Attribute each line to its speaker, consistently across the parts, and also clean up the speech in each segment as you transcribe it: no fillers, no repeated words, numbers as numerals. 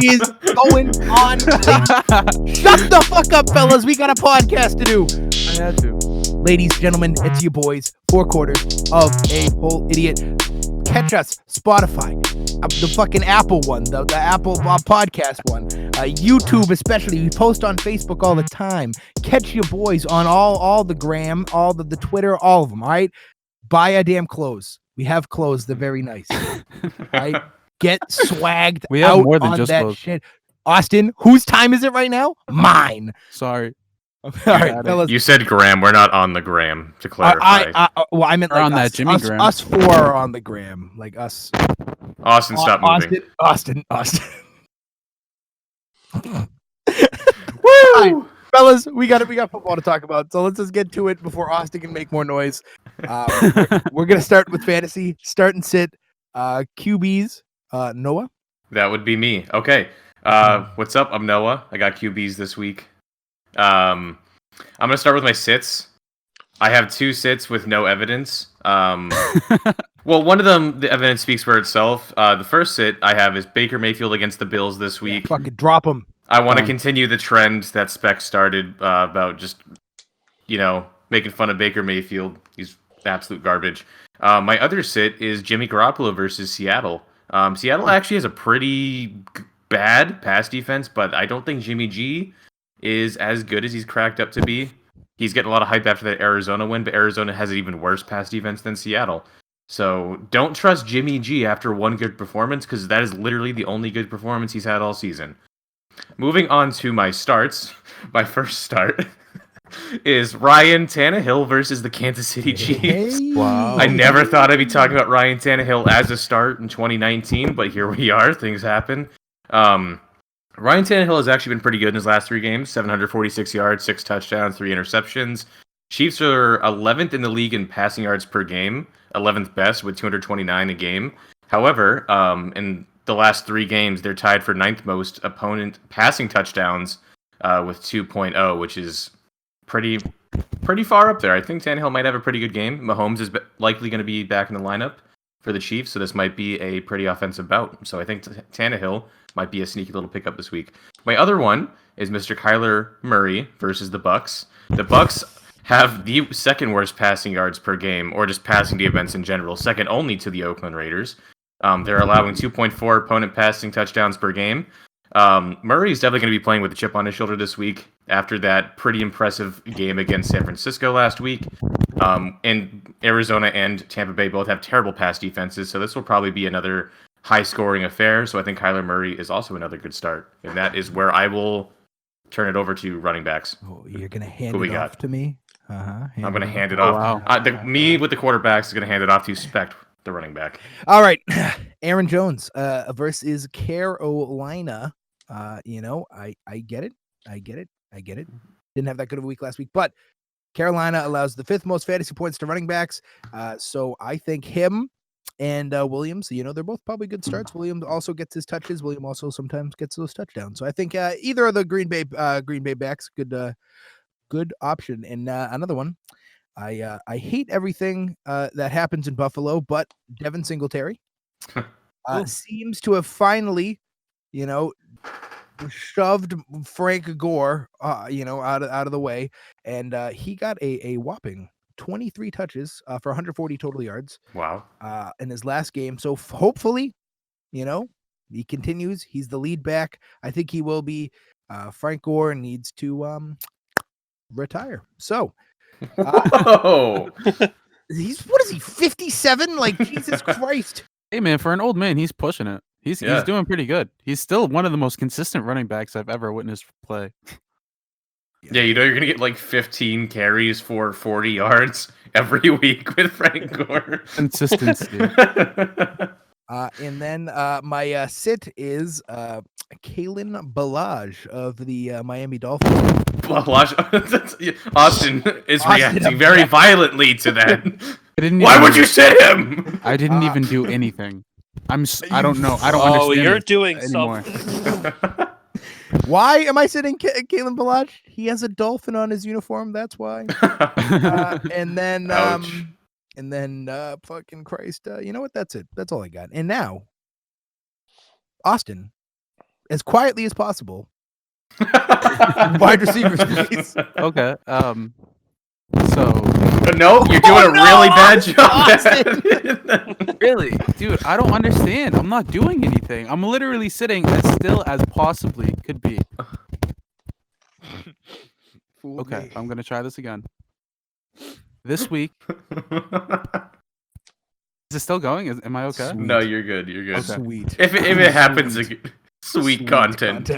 Speaker 1: is going on? Shut the fuck up, fellas. We got a podcast to do.
Speaker 2: I had to.
Speaker 1: Ladies, gentlemen, it's your boys, 4 quarters of a whole idiot. Catch us, Spotify, the fucking Apple one, the Apple podcast one, YouTube especially. We post on Facebook all the time. Catch your boys on all the gram, all the Twitter, all of them, all right? Buy a damn clothes. We have clothes. They're very nice. Right? Get swagged
Speaker 2: We have
Speaker 1: out
Speaker 2: more than
Speaker 1: on
Speaker 2: just
Speaker 1: that
Speaker 2: clothes.
Speaker 1: shit. Austin, whose time is it right now? Mine.
Speaker 2: Sorry.
Speaker 1: All right, fellas.
Speaker 3: You said gram. We're not on the gram, to clarify.
Speaker 1: Well, I meant
Speaker 2: We're
Speaker 1: like
Speaker 2: on
Speaker 1: us,
Speaker 2: that Jimmy
Speaker 1: us,
Speaker 2: gram.
Speaker 1: us 4 are on the gram, like us.
Speaker 3: Austin, stop moving.
Speaker 1: Austin.
Speaker 3: Woo!
Speaker 1: Right, fellas, we got football to talk about, so let's just get to it before Austin can make more noise. We're gonna start with fantasy. Start and sit. QBs. Noah.
Speaker 3: That would be me. Okay. What's up? I'm Noah. I got QBs this week. I'm gonna start with my sits. I have 2 sits with no evidence. Well, one of them, the evidence speaks for itself. The first sit I have is Baker Mayfield against the Bills this week.
Speaker 1: Yeah, fucking drop him.
Speaker 3: I want to continue the trend that Spec started about just, making fun of Baker Mayfield. He's absolute garbage. My other sit is Jimmy Garoppolo versus Seattle. Seattle actually has a pretty bad pass defense, but I don't think Jimmy G is as good as he's cracked up to be. He's getting a lot of hype after that Arizona win, but Arizona has an even worse pass defense than Seattle. So don't trust Jimmy G after one good performance, because that is literally the only good performance he's had all season. Moving on to my starts, my first start is Ryan Tannehill versus the Kansas City Chiefs.
Speaker 1: Hey.
Speaker 2: Wow.
Speaker 3: I never thought I'd be talking about Ryan Tannehill as a start in 2019, but here we are. Things happen. Ryan Tannehill has actually been pretty good in his last 3 games. 746 yards, 6 touchdowns, 3 interceptions. Chiefs are 11th in the league in passing yards per game, 11th best with 229 a game. However, in the last 3 games, they're tied for 9th most opponent passing touchdowns with 2.0, which is pretty far up there. I think Tannehill might have a pretty good game. Mahomes is likely going to be back in the lineup for the Chiefs, so this might be a pretty offensive bout. So I think Tannehill might be a sneaky little pickup this week. My other one is Mr. Kyler Murray versus the Bucks. The Bucks have the second worst passing yards per game, or just passing defense in general, second only to the Oakland Raiders. They're allowing 2.4 opponent passing touchdowns per game. Murray is definitely going to be playing with a chip on his shoulder this week after that pretty impressive game against San Francisco last week. And Arizona and Tampa Bay both have terrible pass defenses, so this will probably be another high-scoring affair. So I think Kyler Murray is also another good start, and that is where I will turn it over to running backs.
Speaker 1: Oh, you're gonna hand it off to me?
Speaker 3: I'm going to hand it off.
Speaker 2: Wow.
Speaker 3: Me with the quarterbacks is going to hand it off to Spec, the running back.
Speaker 1: All right, Aaron Jones versus Carolina. I get it. Didn't have that good of a week last week, but Carolina allows the 5th most fantasy points to running backs. So I think him and Williams, they're both probably good starts. Williams also gets his touches. Williams also sometimes gets those touchdowns. So I think either of the Green Bay backs, good option. And another one, I hate everything that happens in Buffalo, but Devin Singletary seems to have finally, shoved Frank Gore, out of the way, and he got a whopping 23 touches for 140 total yards.
Speaker 3: Wow.
Speaker 1: In his last game. So hopefully, he continues. He's the lead back. I think he will be. Frank Gore needs to retire. So what is he, 57? Like, Jesus Christ.
Speaker 2: Hey, man, for an old man, he's pushing it. He's doing pretty good. He's still one of the most consistent running backs I've ever witnessed play.
Speaker 3: Yeah, you're going to get like 15 carries for 40 yards every week with Frank Gore.
Speaker 2: Consistency.
Speaker 1: And then my sit is Kalen Ballage of the Miami Dolphins.
Speaker 3: Austin is reacting very violently to that.
Speaker 2: Why
Speaker 3: would you sit him?
Speaker 2: I didn't even do anything. I don't know. I don't understand.
Speaker 4: Oh, you're doing
Speaker 2: anymore.
Speaker 4: something.
Speaker 1: Why am I sitting Kalen Ballage? He has a dolphin on his uniform. That's why. And then, fucking Christ. You know what? That's it. That's all I got. And now, Austin, as quietly as possible. Wide receivers, please.
Speaker 2: Okay. So
Speaker 3: no, you're doing a really bad job.
Speaker 2: really, dude, I don't understand. I'm not doing anything. I'm literally sitting as still as possibly could be. Okay, I'm gonna try this again. This week. Is it still going? Am I okay?
Speaker 3: No, you're good. You're good.
Speaker 1: Okay. Sweet.
Speaker 3: If it happens, sweet content.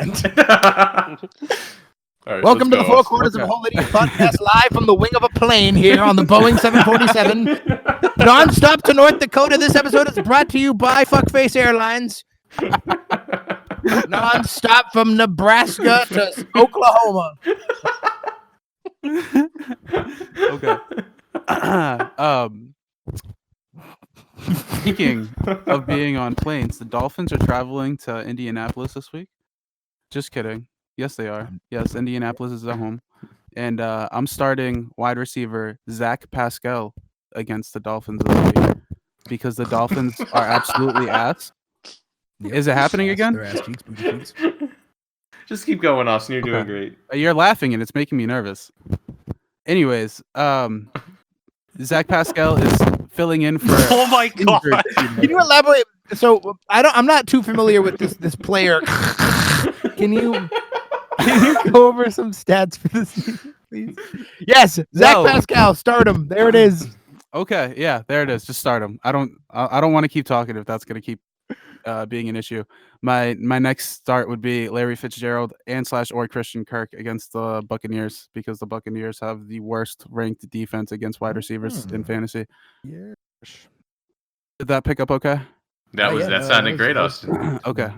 Speaker 3: All right,
Speaker 1: welcome to the Four Quarters of a Whole Idiot podcast, live from the wing of a plane here on the Boeing 747. Non-stop to North Dakota. This episode is brought to you by Fuckface Airlines. Non-stop from Nebraska to Oklahoma.
Speaker 2: Okay. Speaking of being on planes, the Dolphins are traveling to Indianapolis this week. Just kidding. Yes, they are. Yes, Indianapolis is at home. And I'm starting wide receiver Zach Pascal against the Dolphins this week because the Dolphins are absolutely ass. Yep. Is it happening again?
Speaker 1: They're ass cheeks, booty cheeks.
Speaker 3: Just keep going, Austin. You're doing great.
Speaker 2: You're laughing and it's making me nervous. Anyways, Zach Pascal is filling in for.
Speaker 4: Oh my god!
Speaker 1: Can you elaborate? So I'm not too familiar with this player. Can you go over some stats for this season, please? Yes, Zach Pascal, start him. There it is.
Speaker 2: Okay, yeah, there it is. Just start him. I don't want to keep talking if that's going to keep being an issue. My next start would be Larry Fitzgerald or Christian Kirk against the Buccaneers because the Buccaneers have the worst ranked defense against wide receivers in fantasy.
Speaker 1: Yeah.
Speaker 2: Did that pick up okay?
Speaker 3: That sounded great, Austin.
Speaker 2: Okay.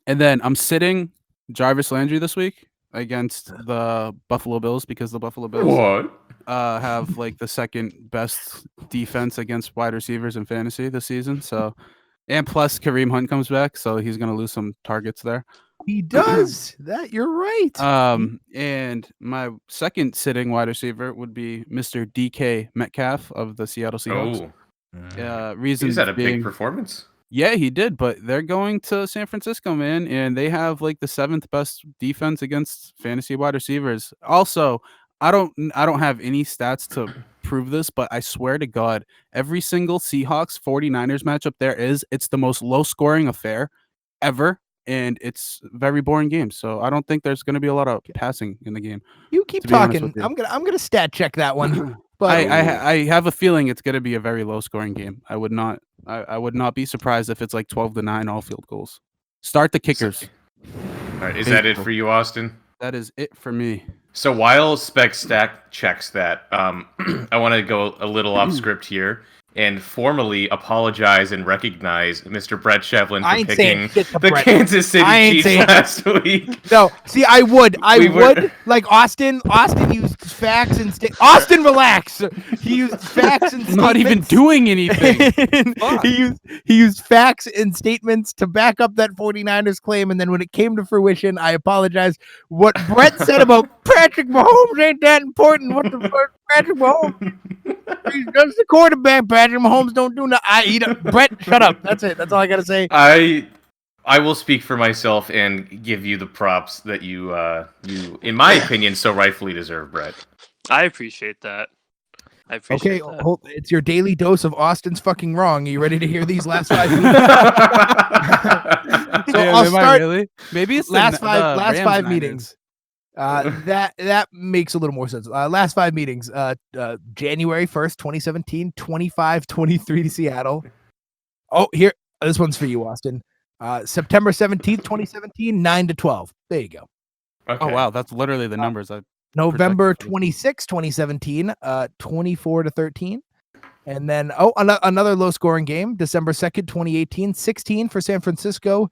Speaker 2: And then I'm sitting Jarvis Landry this week against the Buffalo Bills because the Buffalo Bills have like the second best defense against wide receivers in fantasy this season. So, and plus Kareem Hunt comes back, so he's gonna lose some targets there.
Speaker 1: He does that. You're right.
Speaker 3: Mm-hmm.
Speaker 2: And my second sitting wide receiver would be Mr. DK Metcalf of the Seattle Seahawks. Reason
Speaker 3: he's had a
Speaker 2: being,
Speaker 3: big performance.
Speaker 2: Yeah, he did, but they're going to San Francisco, man, and they have like the 7th best defense against fantasy wide receivers. Also, I don't have any stats to prove this, but I swear to God, every single Seahawks 49ers matchup it's the most low scoring affair ever, and it's very boring game. So I don't think there's going to be a lot of passing in the game.
Speaker 1: You keep talking. I'm gonna stat check that one. But
Speaker 2: I have a feeling it's going to be a very low scoring game. I would not be surprised if it's like 12-9 all field goals. Start the kickers.
Speaker 3: All right, is that it for you, Austin?
Speaker 2: That is it for me.
Speaker 3: So while Spec Stack checks that, I want to go a little off script here and formally apologize and recognize Mr. Brett Shevlin for picking the Kansas City Chiefs last week.
Speaker 1: No, see, I would. Like Austin used facts and Austin, relax. He used facts and statements.
Speaker 2: Not even doing anything.
Speaker 1: he used facts and statements to back up that 49ers claim, and then when it came to fruition, I apologize. What Brett said about Patrick Mahomes ain't that important. What the fuck, Patrick Mahomes? He's just the quarterback. Patrick Mahomes don't do nothing. Brett, shut up. That's it. That's all I gotta say.
Speaker 3: I will speak for myself and give you the props that you, in my opinion, so rightfully deserve, Brett.
Speaker 4: I appreciate that.
Speaker 1: It's your daily dose of Austin's fucking wrong. Are you ready to hear these last 5 meetings? I'll start.
Speaker 2: Really? Maybe it's
Speaker 1: last five meetings. That makes a little more sense. Last 5 meetings. January 1st, 2017, 25-23 to Seattle. Oh, here. This one's for you, Austin. September 17th, 2017, 9-12. There you go.
Speaker 3: Okay.
Speaker 2: Oh, wow. That's literally the numbers.
Speaker 1: November 26th, 2017, 24-13. And then, another low-scoring game, December 2nd, 2018, 16 for San Francisco.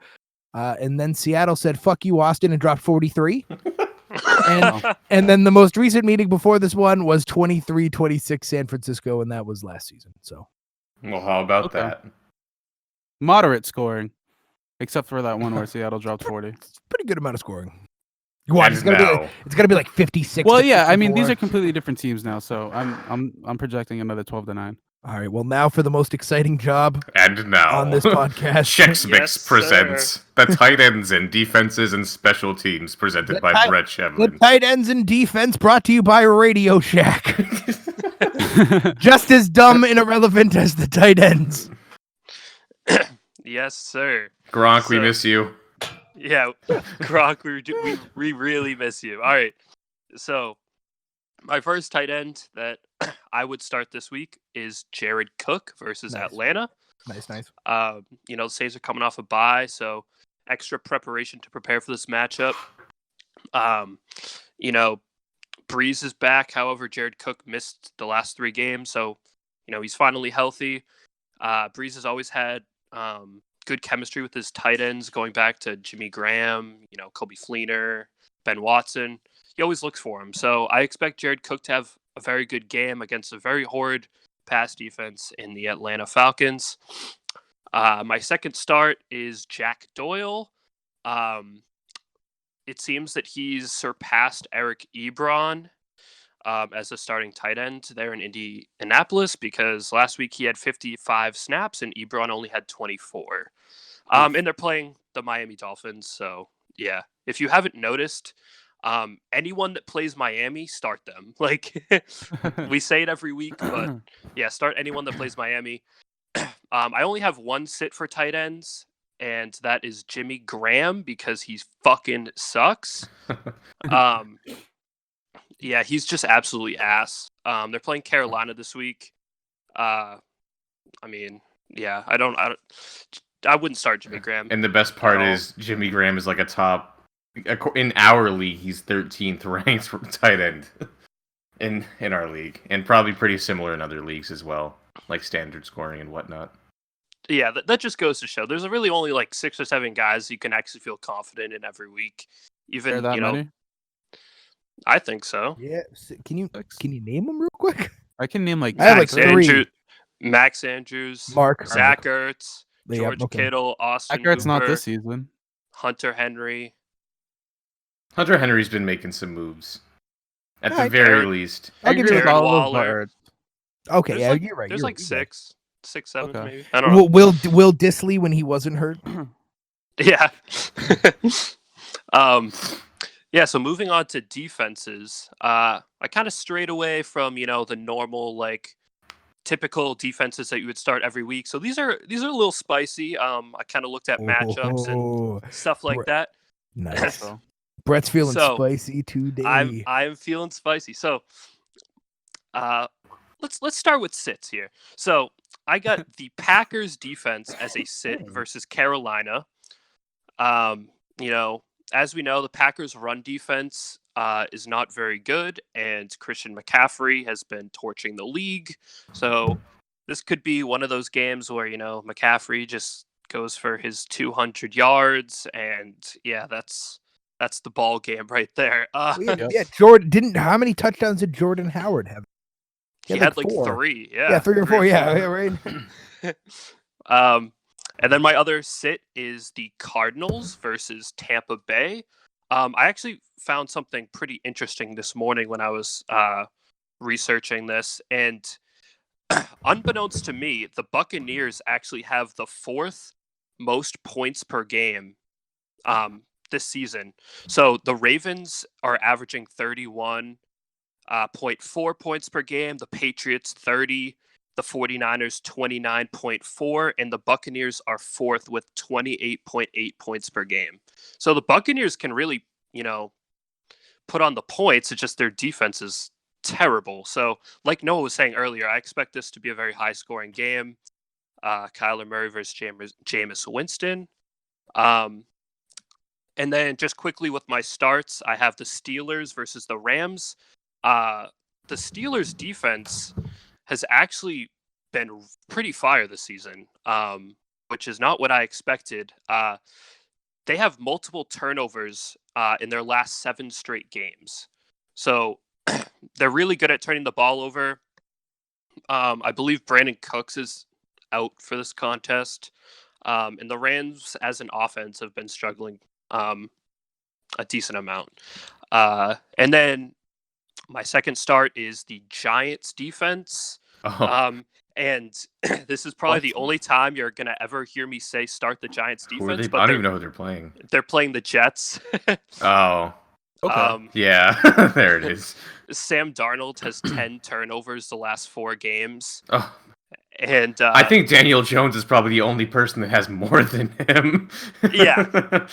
Speaker 1: And then Seattle said, fuck you, Austin, and dropped 43. And then the most recent meeting before this one was 23-26 San Francisco, and that was last season. So,
Speaker 3: well, how about that?
Speaker 2: Moderate scoring, except for that one where Seattle dropped 40.
Speaker 1: It's a pretty good amount of scoring. It's gonna be like 56.
Speaker 2: Well, yeah, I mean these are completely different teams now, so I'm projecting another 12-9.
Speaker 1: All right. Well, now for the most exciting job
Speaker 3: And now,
Speaker 1: on this podcast.
Speaker 3: Chex Mix
Speaker 4: Yes,
Speaker 3: presents the tight ends and defenses and special teams presented
Speaker 1: The
Speaker 3: by
Speaker 1: tight-
Speaker 3: Brett
Speaker 1: The
Speaker 3: Shevlin.
Speaker 1: tight ends and defense brought to you by Radio Shack. Just as dumb and irrelevant as the tight ends.
Speaker 4: Yes, sir.
Speaker 3: Gronk, we
Speaker 4: So-
Speaker 3: miss you.
Speaker 4: Yeah, Gronk, we really miss you. All right. So, my first tight end that I would start this week is Jared Cook versus
Speaker 1: Nice.
Speaker 4: Atlanta.
Speaker 1: Nice.
Speaker 4: The Saints are coming off a bye, so extra preparation to prepare for this matchup. Breeze is back. However, Jared Cook missed the last 3 games, so he's finally healthy. Breeze has always had good chemistry with his tight ends, going back to Jimmy Graham, Kobe Fleener, Ben Watson. He always looks for him, so I expect Jared Cook to have a very good game against a very horrid pass defense in the Atlanta Falcons. My second start is Jack Doyle. It seems that he's surpassed Eric Ebron as a starting tight end there in Indianapolis, because last week he had 55 snaps and Ebron only had 24. And they're playing the Miami Dolphins, so yeah. If you haven't noticed, anyone that plays Miami, start them. Like, we say it every week, but yeah, start anyone that plays Miami. I only have one sit for tight ends, and that is Jimmy Graham, because he fucking sucks. Yeah, he's just absolutely ass. They're playing Carolina this week. I wouldn't start Jimmy Graham.
Speaker 3: And the best part
Speaker 4: all.
Speaker 3: is Jimmy Graham is like a top in our league. He's 13th ranked for tight end in our league, and probably pretty similar in other leagues as well, like standard scoring and whatnot.
Speaker 4: Yeah, that just goes to show there's really only like 6 or 7 guys you can actually feel confident in every week. Even
Speaker 2: many?
Speaker 4: I think so.
Speaker 1: Yeah. Can you name them real quick?
Speaker 2: I can name like
Speaker 1: I have like
Speaker 2: 3.
Speaker 4: Max Andrews,
Speaker 1: Mark.
Speaker 4: Zach Ertz,
Speaker 1: Yeah,
Speaker 4: George
Speaker 1: okay.
Speaker 4: Kittle, Austin
Speaker 2: It's not
Speaker 4: Hooper,
Speaker 2: this season.
Speaker 4: Hunter Henry.
Speaker 3: Hunter Henry's been making some moves, at the
Speaker 1: Alright,
Speaker 3: very
Speaker 4: Jared-
Speaker 3: least.
Speaker 1: I'll
Speaker 2: I
Speaker 1: give
Speaker 2: agree
Speaker 1: you
Speaker 2: with
Speaker 4: Darren
Speaker 2: all of
Speaker 4: Waller.
Speaker 2: those.
Speaker 1: Okay,
Speaker 4: There's
Speaker 1: yeah,
Speaker 4: like-
Speaker 1: you're right.
Speaker 4: There's
Speaker 1: you're
Speaker 4: like
Speaker 1: right.
Speaker 4: 6, 7
Speaker 2: Okay.
Speaker 4: maybe. I don't know.
Speaker 1: Will Disley when he wasn't hurt?
Speaker 4: Yeah. Yeah, so moving on to defenses, I kind of strayed away from, the normal, like, typical defenses that you would start every week. So these are a little spicy. I kind of looked at matchups and
Speaker 1: Oh,
Speaker 4: stuff like that.
Speaker 1: nice.
Speaker 2: So,
Speaker 1: Brett's feeling
Speaker 4: So,
Speaker 1: spicy today.
Speaker 4: I'm feeling spicy. So, let's start with sits here. So I got the Packers defense as a sit versus Carolina. As we know, the Packers' run defense is not very good, and Christian McCaffrey has been torching the league. So this could be one of those games where McCaffrey just goes for his 200 yards, and yeah, that's the ball game right there.
Speaker 1: Yeah, Jordan how many touchdowns did Jordan Howard have?
Speaker 4: He had like
Speaker 1: 4.
Speaker 4: 3. Yeah,
Speaker 1: Yeah, 3 or 4. Yeah, right.
Speaker 4: And then my other sit is the Cardinals versus Tampa Bay. I actually found something pretty interesting this morning when I was researching this, and unbeknownst to me, the Buccaneers actually have the 4th most points per game this season. So the Ravens are averaging 31.4 points per game, the Patriots 30, the 49ers 29.4, and the Buccaneers are 4th with 28.8 points per game. So the Buccaneers can really, put on the points. It's just their defense is terrible. So like Noah was saying earlier, I expect this to be a very high scoring game. Kyler Murray versus Jameis Winston. And then just quickly with my starts, I have the Steelers versus the Rams. The Steelers defense has actually been pretty fire this season, which is not what I expected. They have multiple turnovers in their last 7 straight games. So they're really good at turning the ball over. I believe Brandon Cooks is out for this contest. And the Rams as an offense have been struggling a decent amount. And then my second start is the Giants defense.
Speaker 3: Oh,
Speaker 4: And this is probably
Speaker 2: What?
Speaker 4: the only time you're gonna ever hear me say start the Giants
Speaker 3: Who are
Speaker 4: defense.
Speaker 3: they?
Speaker 4: But
Speaker 3: I don't even know who they're playing.
Speaker 4: they're playing the Jets.
Speaker 3: Oh,
Speaker 2: Okay.
Speaker 3: yeah, there it is.
Speaker 4: Sam Darnold has 10 turnovers the last 4 games,
Speaker 3: Oh,
Speaker 4: and
Speaker 3: I think Daniel Jones is probably the only person that has more than him.
Speaker 4: Yeah.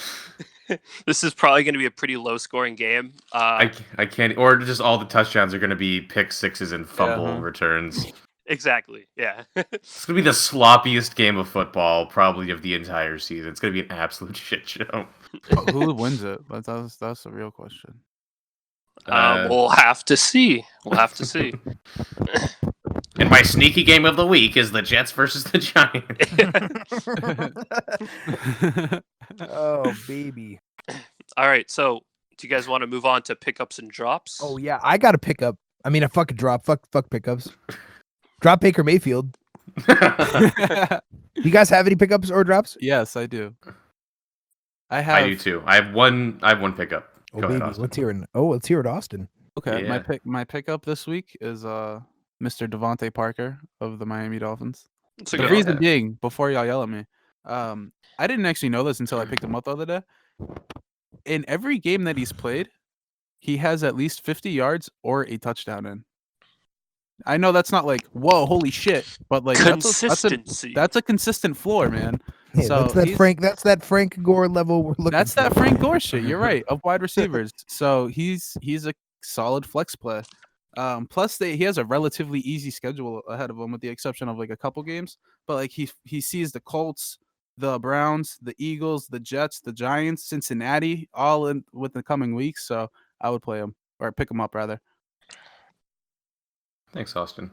Speaker 4: This is probably going to be a pretty low-scoring game.
Speaker 3: I can't, or just all the touchdowns are going to be pick sixes and fumble
Speaker 2: Uh-huh.
Speaker 3: returns.
Speaker 4: Exactly. Yeah.
Speaker 3: It's going to be the sloppiest game of football probably of the entire season. It's going to be an absolute shit show.
Speaker 2: Who wins it? That's the real question.
Speaker 4: We'll have to see. We'll have to see.
Speaker 3: And my sneaky game of the week is the Jets versus the Giants.
Speaker 1: Oh, baby.
Speaker 4: All right. So, do you guys want to move on to pickups and drops?
Speaker 1: Oh yeah, I got to pick up. I mean, a fucking drop. Fuck pickups. Drop Baker Mayfield. You guys have any pickups or drops?
Speaker 2: Yes, I do. I
Speaker 3: I do too. I have one pickup.
Speaker 1: Oh
Speaker 3: Go
Speaker 1: baby,
Speaker 3: ahead, Austin.
Speaker 1: let's hear it, Austin.
Speaker 2: Okay,
Speaker 3: Yeah.
Speaker 2: my pickup this week is Mr. Devontae Parker of the Miami Dolphins.
Speaker 4: It's a
Speaker 2: The
Speaker 4: good
Speaker 2: reason
Speaker 3: one.
Speaker 2: being, before y'all yell at me, I didn't actually know this until I picked him up the other day. In every game that he's played, he has at least 50 yards or a touchdown in. I know that's not like, whoa, holy shit, but like
Speaker 4: consistency.
Speaker 2: that's a consistent floor, man.
Speaker 1: Yeah,
Speaker 2: So
Speaker 1: that's that Frank Gore level we're looking
Speaker 2: That's
Speaker 1: for.
Speaker 2: that Frank Gore shit. You're right, of wide receivers. So he's a solid flex play. Plus he has a relatively easy schedule ahead of him, with the exception of like a couple games. But like he sees the Colts, the Browns, the Eagles, the Jets, the Giants, Cincinnati, all in with the coming weeks. So I would play him or pick him up rather.
Speaker 3: Thanks, Austin.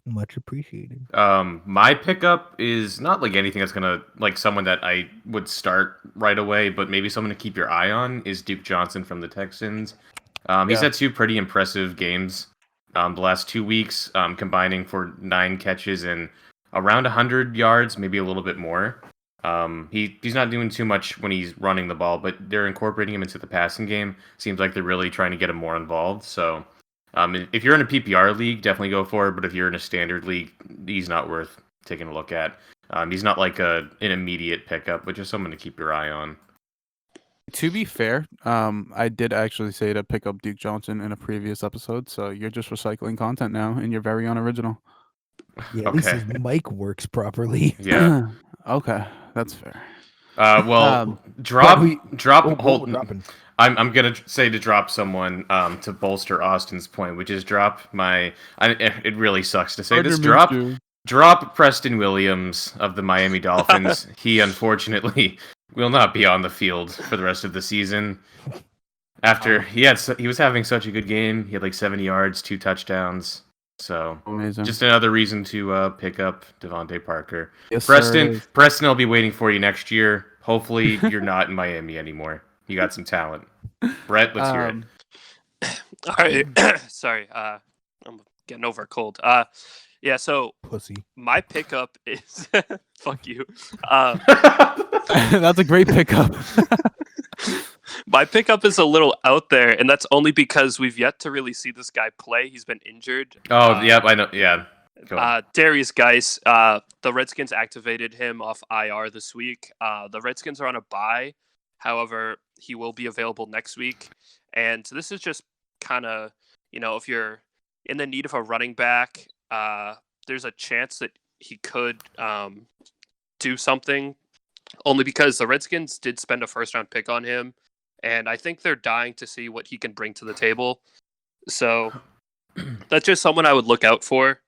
Speaker 1: Much appreciated.
Speaker 3: My pickup is not like anything that's gonna like someone that I would start right away, but maybe someone to keep your eye on is Duke Johnson from the Texans. He's had 2 pretty impressive games the last 2 weeks, combining for 9 catches and around 100 yards, maybe a little bit more. He's not doing too much when he's running the ball, but they're incorporating him into the passing game. Seems like they're really trying to get him more involved. So if you're in a PPR league, definitely go for it. But if you're in a standard league, he's not worth taking a look at. He's not like an immediate pickup, but just someone to keep your eye on.
Speaker 2: To be fair, I did actually say to pick up Duke Johnson in a previous episode, so you're just recycling content now, and you're very unoriginal.
Speaker 1: Yeah, at least
Speaker 3: Okay.
Speaker 1: his mic works properly.
Speaker 3: Yeah.
Speaker 2: Okay, that's fair.
Speaker 3: Drop.
Speaker 1: What we're
Speaker 3: Hold.
Speaker 1: dropping.
Speaker 3: I'm gonna say to drop someone to bolster Austin's point, which is drop my. It really sucks to say this. Drop Preston Williams of the Miami Dolphins. He unfortunately will not be on the field for the rest of the season. After he was having such a good game, he had like 70 yards, 2 touchdowns. So
Speaker 2: Amazing.
Speaker 3: just another reason to pick up Devontae Parker.
Speaker 2: Yes, sir, it
Speaker 3: Preston,
Speaker 2: is.
Speaker 3: Preston will be waiting for you next year. Hopefully, you're not in Miami anymore. You got some talent. Brett, let's hear it.
Speaker 4: All right. Sorry. I'm getting over a cold. Yeah. So
Speaker 1: Pussy.
Speaker 4: my pickup is fuck you.
Speaker 2: That's a great pickup.
Speaker 4: My pickup is a little out there, and that's only because we've yet to really see this guy play. He's been injured.
Speaker 3: Yep, I know. Yeah. Go ahead.
Speaker 4: Darius Geis, the Redskins activated him off IR this week. The Redskins are on a bye. However, he will be available next week. And this is just kind of, if you're in the need of a running back, there's a chance that he could do something. Only because the Redskins did spend a first-round pick on him. And I think they're dying to see what he can bring to the table. So that's just someone I would look out for.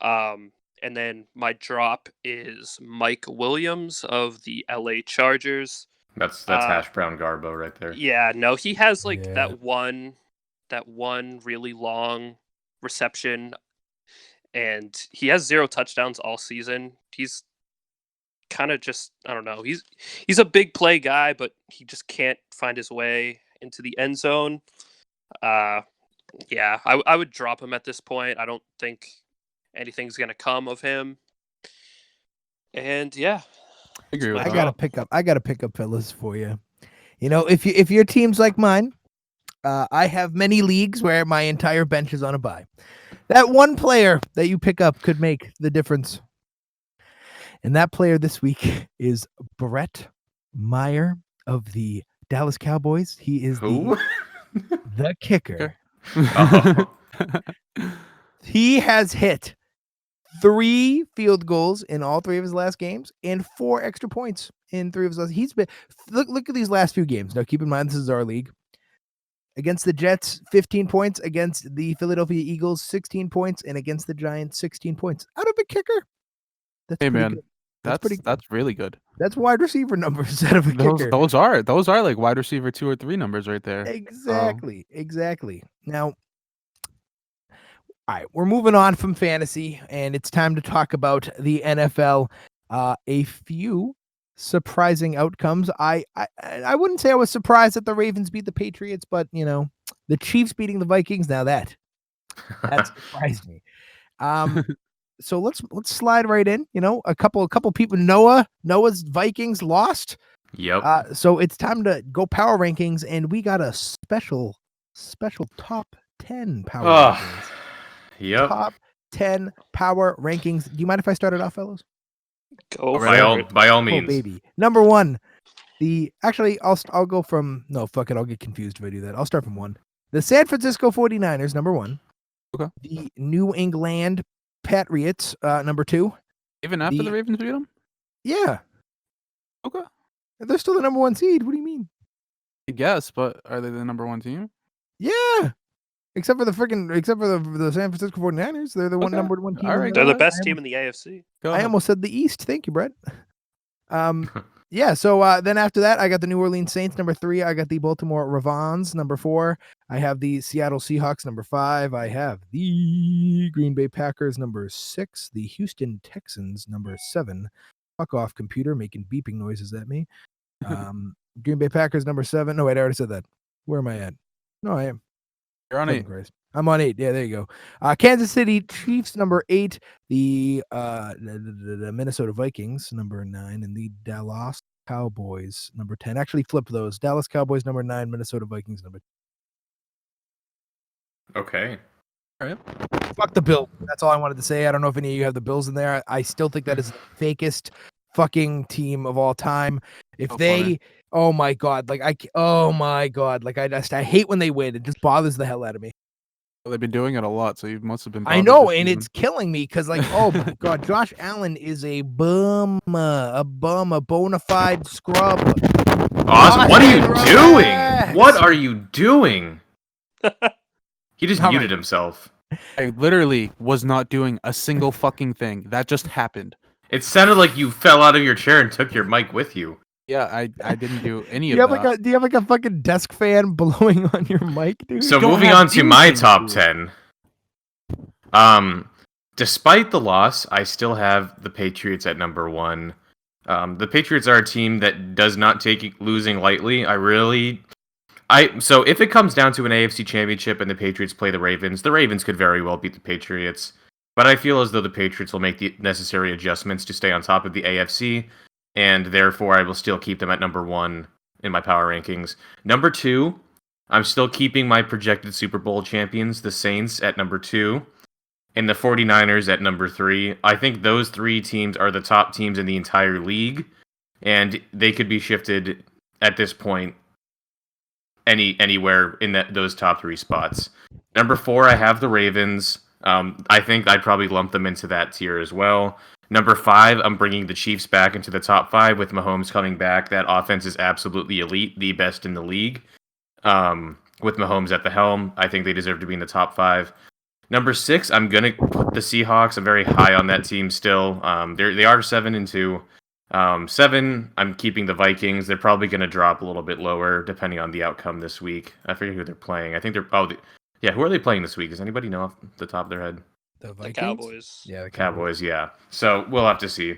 Speaker 4: And then my drop is Mike Williams of the LA Chargers.
Speaker 3: That's Hash Brown Garbo right there.
Speaker 4: Yeah, no, he has
Speaker 1: Yeah.
Speaker 4: that one really long reception, and he has 0 touchdowns all season. He's kind of just, I don't know. He's a big play guy, but he just can't find his way into the end zone. Yeah, I would drop him at this point. I don't think anything's gonna come of him. And yeah,
Speaker 2: I agree with
Speaker 1: I
Speaker 2: that.
Speaker 1: gotta pick up fellas for you. If your team's like mine, I have many leagues where my entire bench is on a bye. That one player that you pick up could make the difference. And that player this week is Brett Meyer of the Dallas Cowboys. He is
Speaker 3: Who?
Speaker 1: the kicker.
Speaker 3: Oh.
Speaker 1: He has hit 3 field goals in all 3 of his last games and 4 extra points in 3 of his last. He's been look at these last few games. Now keep in mind this is our league. Against the Jets, 15 points. Against the Philadelphia Eagles, 16 points, and against the Giants, 16 points. Out of a kicker. That's
Speaker 2: Hey
Speaker 1: pretty
Speaker 2: man,
Speaker 1: good. That's pretty good.
Speaker 2: that's really good.
Speaker 1: That's wide receiver numbers out of a kicker.
Speaker 2: Those are like wide receiver 2 or 3 numbers right there.
Speaker 1: Exactly. Now, all right, we're moving on from fantasy, and it's time to talk about the NFL. A few surprising outcomes. I wouldn't say I was surprised that the Ravens beat the Patriots, but the Chiefs beating the Vikings. Now that surprised me. So let's slide right in. A couple people. Noah's Vikings lost.
Speaker 3: Yep.
Speaker 1: So it's time to go power rankings, and we got a special top 10 power rankings.
Speaker 3: Yep.
Speaker 1: Top 10 power rankings. Do you mind if I start it off, fellas?
Speaker 4: Go for it.
Speaker 3: By all
Speaker 1: Oh,
Speaker 3: means.
Speaker 1: baby. Number 1. I'll go from no, fuck it. I'll get confused if I do that. I'll start from 1. The San Francisco 49ers, number 1.
Speaker 2: Okay.
Speaker 1: The New England Patriots, number 2.
Speaker 2: Even after the Ravens beat them?
Speaker 1: Yeah.
Speaker 2: Okay.
Speaker 1: They're still the number 1 seed. What do you mean?
Speaker 2: I guess, but are they the number 1 team?
Speaker 1: Yeah. Except for the San Francisco 49ers. They're the number 1 team.
Speaker 2: All right.
Speaker 4: They're the best team in the AFC.
Speaker 1: I almost said the East. Thank you, Brett. Yeah, so then after that, I got the New Orleans Saints, number 3. I got the Baltimore Ravens, number 4. I have the Seattle Seahawks, number 5. I have the Green Bay Packers, number 6. The Houston Texans, number 7. Fuck off, computer, making beeping noises at me. Green Bay Packers, number 7. No, wait, I already said that. Where am I at? No, I am.
Speaker 2: You're on 8.
Speaker 1: Christ. I'm on 8. Yeah, there you go. Kansas City Chiefs, number 8. The Minnesota Vikings, number 9. And the Dallas Cowboys, number 10. Actually, flip those. Dallas Cowboys, number 9. Minnesota Vikings, number 10.
Speaker 3: Okay.
Speaker 2: All right.
Speaker 1: Fuck the Bills. That's all I wanted to say. I don't know if any of you have the Bills in there. I still think that is the fakest fucking team of all time. If
Speaker 2: funny.
Speaker 1: oh my god, I hate when they win. It just bothers the hell out of me.
Speaker 2: Well, they've been doing it a lot, so you must have been.
Speaker 1: I know, and it's killing me because, oh my god, Josh Allen is a bum, a bona fide scrub.
Speaker 3: Awesome. What are you doing? What are you doing? He just muted himself.
Speaker 2: I literally was not doing a single fucking thing. That just happened.
Speaker 3: It sounded like you fell out of your chair and took your mic with you.
Speaker 2: Yeah, I didn't do any of
Speaker 1: that. Do you have like a fucking desk fan blowing on your mic, dude?
Speaker 3: So moving on to my top 10. Despite the loss, I still have the Patriots at number 1. The Patriots are a team that does not take losing lightly. So if it comes down to an AFC championship and the Patriots play the Ravens could very well beat the Patriots. But I feel as though the Patriots will make the necessary adjustments to stay on top of the AFC, and therefore I will still keep them at number 1 in my power rankings. Number 2, I'm still keeping my projected Super Bowl champions, the Saints, at number 2, and the 49ers at number 3. I think those 3 teams are the top teams in the entire league, and they could be shifted at this point anywhere in those top 3 spots. Number 4, I have the Ravens. I think I'd probably lump them into that tier as well. Number 5, I'm bringing the Chiefs back into the top 5 with Mahomes coming back. That offense is absolutely elite, the best in the league. With Mahomes at the helm, I think they deserve to be in the top 5. Number 6, I'm going to put the Seahawks. I'm very high on that team still. They are 7-2. 7, I'm keeping the Vikings. They're probably going to drop a little bit lower depending on the outcome this week. I forget who they're playing. I think they're... who are they playing this week? Does anybody know off the top of their head?
Speaker 1: The
Speaker 4: Cowboys.
Speaker 1: Yeah, the
Speaker 3: Cowboys, yeah. So we'll have to see.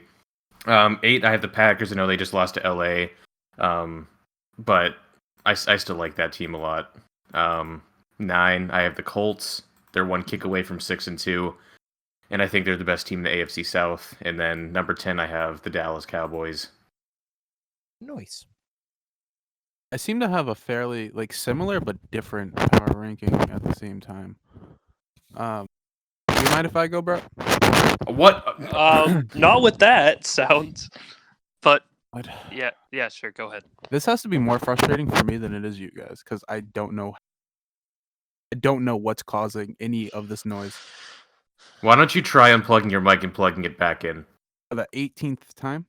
Speaker 3: 8, I have the Packers. I know they just lost to LA. But I still like that team a lot. 9, I have the Colts. They're 1 kick away from 6-2. And I think they're the best team in the AFC South. And then number 10, I have the Dallas Cowboys.
Speaker 1: Nice.
Speaker 2: I seem to have a fairly similar but different power ranking at the same time. Do you mind if I go, bro?
Speaker 3: What?
Speaker 4: Not with that sound, but
Speaker 2: What?
Speaker 4: yeah, sure, go ahead.
Speaker 2: This has to be more frustrating for me than it is you guys, because I don't know what's causing any of this noise.
Speaker 3: Why don't you try unplugging your mic and plugging it back in?
Speaker 2: For the 18th time?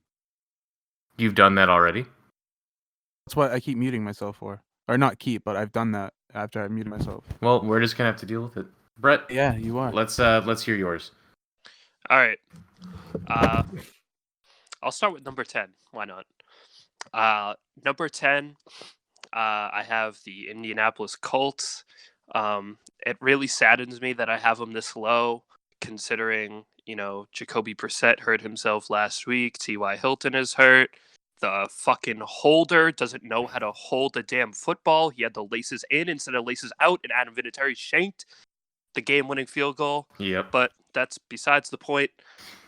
Speaker 3: You've done that already?
Speaker 2: That's what I keep muting myself for. Or not keep, but I've done that after I muted myself.
Speaker 3: Well, we're just gonna have to deal with it. Brett,
Speaker 2: Yeah, you are.
Speaker 3: let's hear yours.
Speaker 4: All right. I'll start with number 10. Why not? Number 10, I have the Indianapolis Colts. It really saddens me that I have them this low, considering, Jacoby Brissett hurt himself last week. T.Y. Hilton is hurt. The fucking holder doesn't know how to hold a damn football. He had the laces in instead of laces out, and Adam Vinatieri shanked the game-winning field goal.
Speaker 3: Yep.
Speaker 4: But that's besides the point.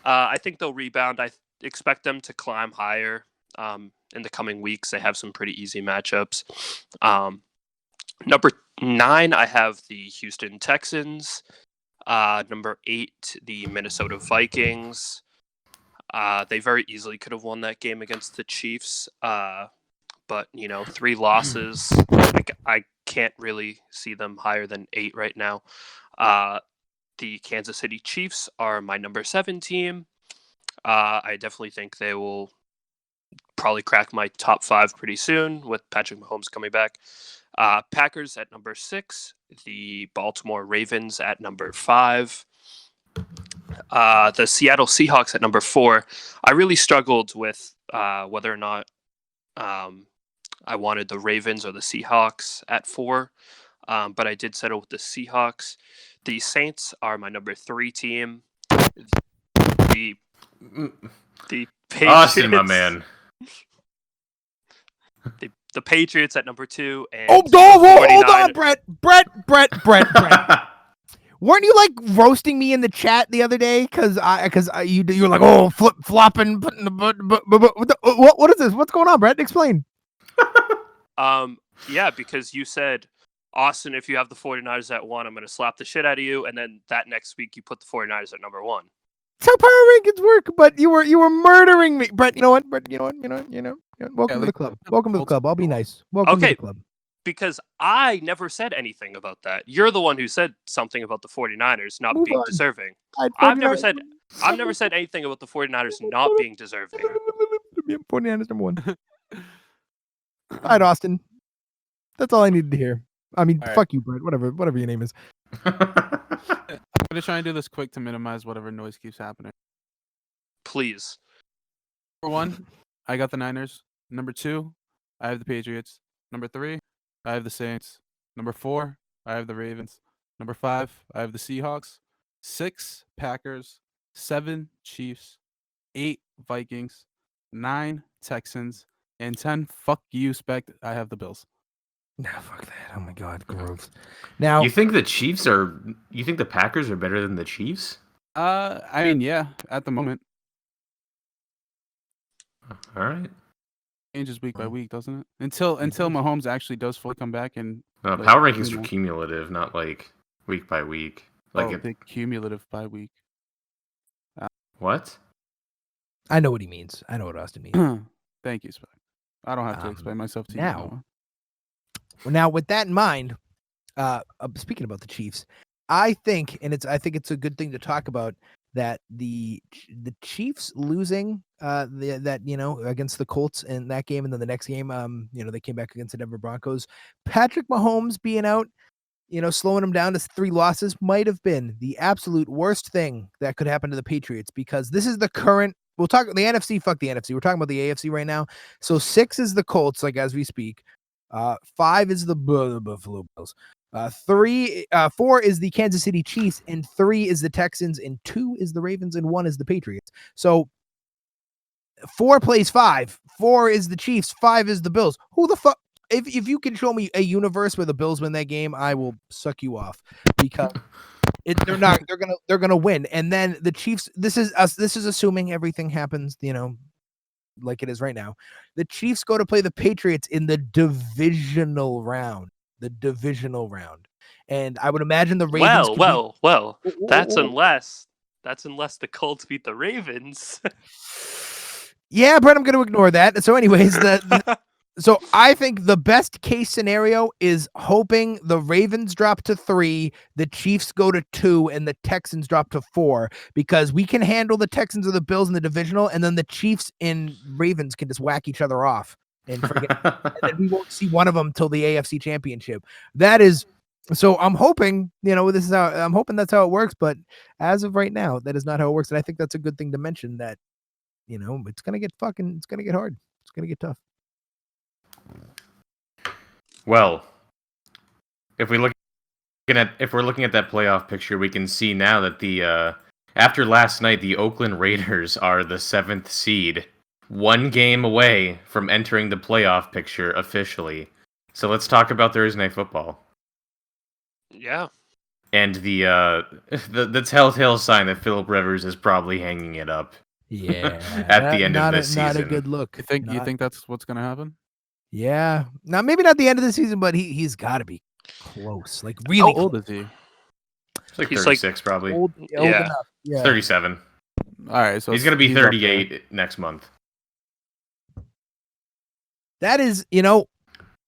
Speaker 4: I think they'll rebound. I expect them to climb higher in the coming weeks. They have some pretty easy matchups. Number 9, I have the Houston Texans. Number 8, the Minnesota Vikings. They very easily could have won that game against the Chiefs. But, 3 losses. I can't really see them higher than 8 right now. The Kansas City Chiefs are my number 7 team. I definitely think they will probably crack my top 5 pretty soon with Patrick Mahomes coming back. Packers at number 6. The Baltimore Ravens at number 5. The Seattle Seahawks at number 4. I really struggled with whether or not I wanted the Ravens or the Seahawks at 4. But I did settle with the Seahawks. The Saints are my number 3 team. The Patriots,
Speaker 3: Austin, my man.
Speaker 4: The Patriots at number 2. And
Speaker 1: hold on, Brett. Weren't you roasting me in the chat the other day? Because you're like, oh, flopping, putting what is this? What's going on, Brett? Explain.
Speaker 4: Yeah, because you said, Austin, if you have the 49ers at 1, I'm going to slap the shit out of you. And then that next week, you put the 49ers at number 1.
Speaker 1: That's how power rankings work. But you were murdering me, Brett. You know what, Brett? You know. Welcome to the club. Welcome to the club. I'll be nice. Welcome to the club.
Speaker 4: Because I never said anything about that. You're the one who said something about the 49ers not being deserving. I've never said anything about the 49ers not being deserving.
Speaker 1: 49ers number 1. All right, Austin. That's all I needed to hear. I mean, fuck you, Brett. Whatever your name is.
Speaker 2: I'm gonna try and do this quick to minimize whatever noise keeps happening.
Speaker 4: Please.
Speaker 2: Number 1, I got the Niners. Number 2, I have the Patriots. Number 3, I have the Saints. Number 4, I have the Ravens. Number 5, I have the Seahawks. 6, Packers. 7, Chiefs. 8, Vikings. 9, Texans. And 10, fuck you, Spec. I have the Bills.
Speaker 1: No, fuck that. Oh my God, gross. Now,
Speaker 3: you think the Packers are better than the Chiefs?
Speaker 2: I mean, yeah, at the moment.
Speaker 3: All right.
Speaker 2: Changes week by week, doesn't it? Until Mahomes actually does fully come back and
Speaker 3: Power rankings are cumulative, not week by week.
Speaker 2: Cumulative by week.
Speaker 3: What?
Speaker 1: I know what he means. I know what Austin means.
Speaker 2: Thank you, Spec. I don't have to explain myself to you
Speaker 1: now. Now, with that in mind, speaking about the Chiefs, I think it's a good thing to talk about that the Chiefs losing against the Colts in that game, and then the next game, they came back against the Denver Broncos. Patrick Mahomes being out, slowing them down to 3 losses might have been the absolute worst thing that could happen to the Patriots, because this is the current. We'll talk the NFC. Fuck the NFC. We're talking about the AFC right now. So 6 is the Colts, as we speak. 5 is the Buffalo Bills. 4 is the Kansas City Chiefs, and 3 is the Texans, and 2 is the Ravens, and 1 is the Patriots. So 4 plays 5. 4 is the Chiefs. 5 is the Bills. Who the fuck? If you can show me a universe where the Bills win that game, I will suck you off, because they're gonna win. And then the Chiefs. This is assuming everything happens, like it is right now. The Chiefs go to play the Patriots in the divisional round. And I would imagine the Ravens.
Speaker 4: Well. That's
Speaker 1: Whoa.
Speaker 4: unless the Colts beat the Ravens.
Speaker 1: Yeah, Brett, I'm going to ignore that. So, anyways, so I think the best case scenario is hoping the Ravens drop to 3, the Chiefs go to 2, and the Texans drop to 4, because we can handle the Texans or the Bills in the divisional, and then the Chiefs and Ravens can just whack each other off and forget. And then we won't see one of them till the AFC Championship. That is. So I'm hoping, I'm hoping that's how it works. But as of right now, that is not how it works. And I think that's a good thing to mention, that, it's going to get hard. It's going to get tough.
Speaker 3: Well, if we're looking at that playoff picture, we can see now that the after last night, the Oakland Raiders are the 7th seed, 1 game away from entering the playoff picture officially. So let's talk about Thursday Night Football.
Speaker 4: Yeah.
Speaker 3: And the telltale sign that Philip Rivers is probably hanging it up.
Speaker 1: Yeah,
Speaker 3: at the end of this season.
Speaker 1: Not a good look.
Speaker 2: You think that's what's gonna happen?
Speaker 1: Yeah, now maybe not the end of the season, but he's got to be close. Like really,
Speaker 2: How old is he?
Speaker 3: It's like
Speaker 4: He's
Speaker 3: 36, probably.
Speaker 1: old
Speaker 4: Yeah.
Speaker 1: enough. Yeah,
Speaker 3: 37.
Speaker 2: All right, so
Speaker 3: He's gonna be
Speaker 2: up there.
Speaker 3: 38 next month.
Speaker 1: That is,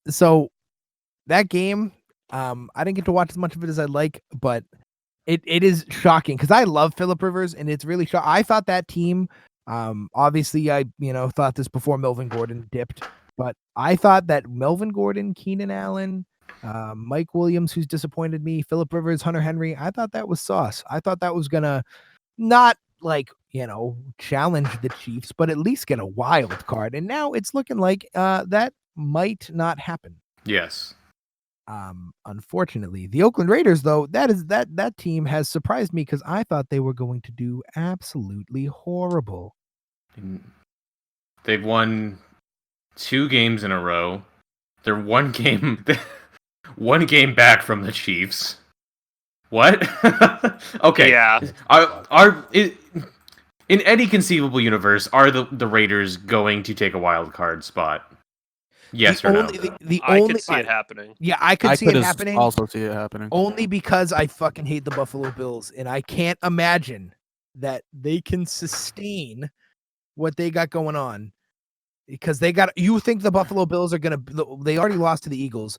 Speaker 1: so that game, I didn't get to watch as much of it as I'd like, but it is shocking because I love Philip Rivers, and it's really shocking. I thought that team, obviously I, thought this before Melvin Gordon dipped, but I thought that Melvin Gordon, Keenan Allen, Mike Williams, who's disappointed me, Philip Rivers, Hunter Henry, I thought that was sauce. I thought that was gonna not like, challenge the Chiefs, but at least get a wild card. And now it's looking like that might not happen.
Speaker 3: Yes.
Speaker 1: Unfortunately, the Oakland Raiders, though, that team has surprised me because I thought they were going to do absolutely horrible.
Speaker 3: They've won 2 games in a row. They're one game back from the Chiefs. What? Okay.
Speaker 4: Yeah.
Speaker 3: In any conceivable universe, are the Raiders going to take a wild card spot? Yes or no?
Speaker 4: I could see it happening.
Speaker 1: Yeah, I could see it happening.
Speaker 2: Also see it happening.
Speaker 1: Only because I fucking hate the Buffalo Bills, and I can't imagine that they can sustain what they got going on. Because you think the Buffalo Bills are gonna? They already lost to the Eagles,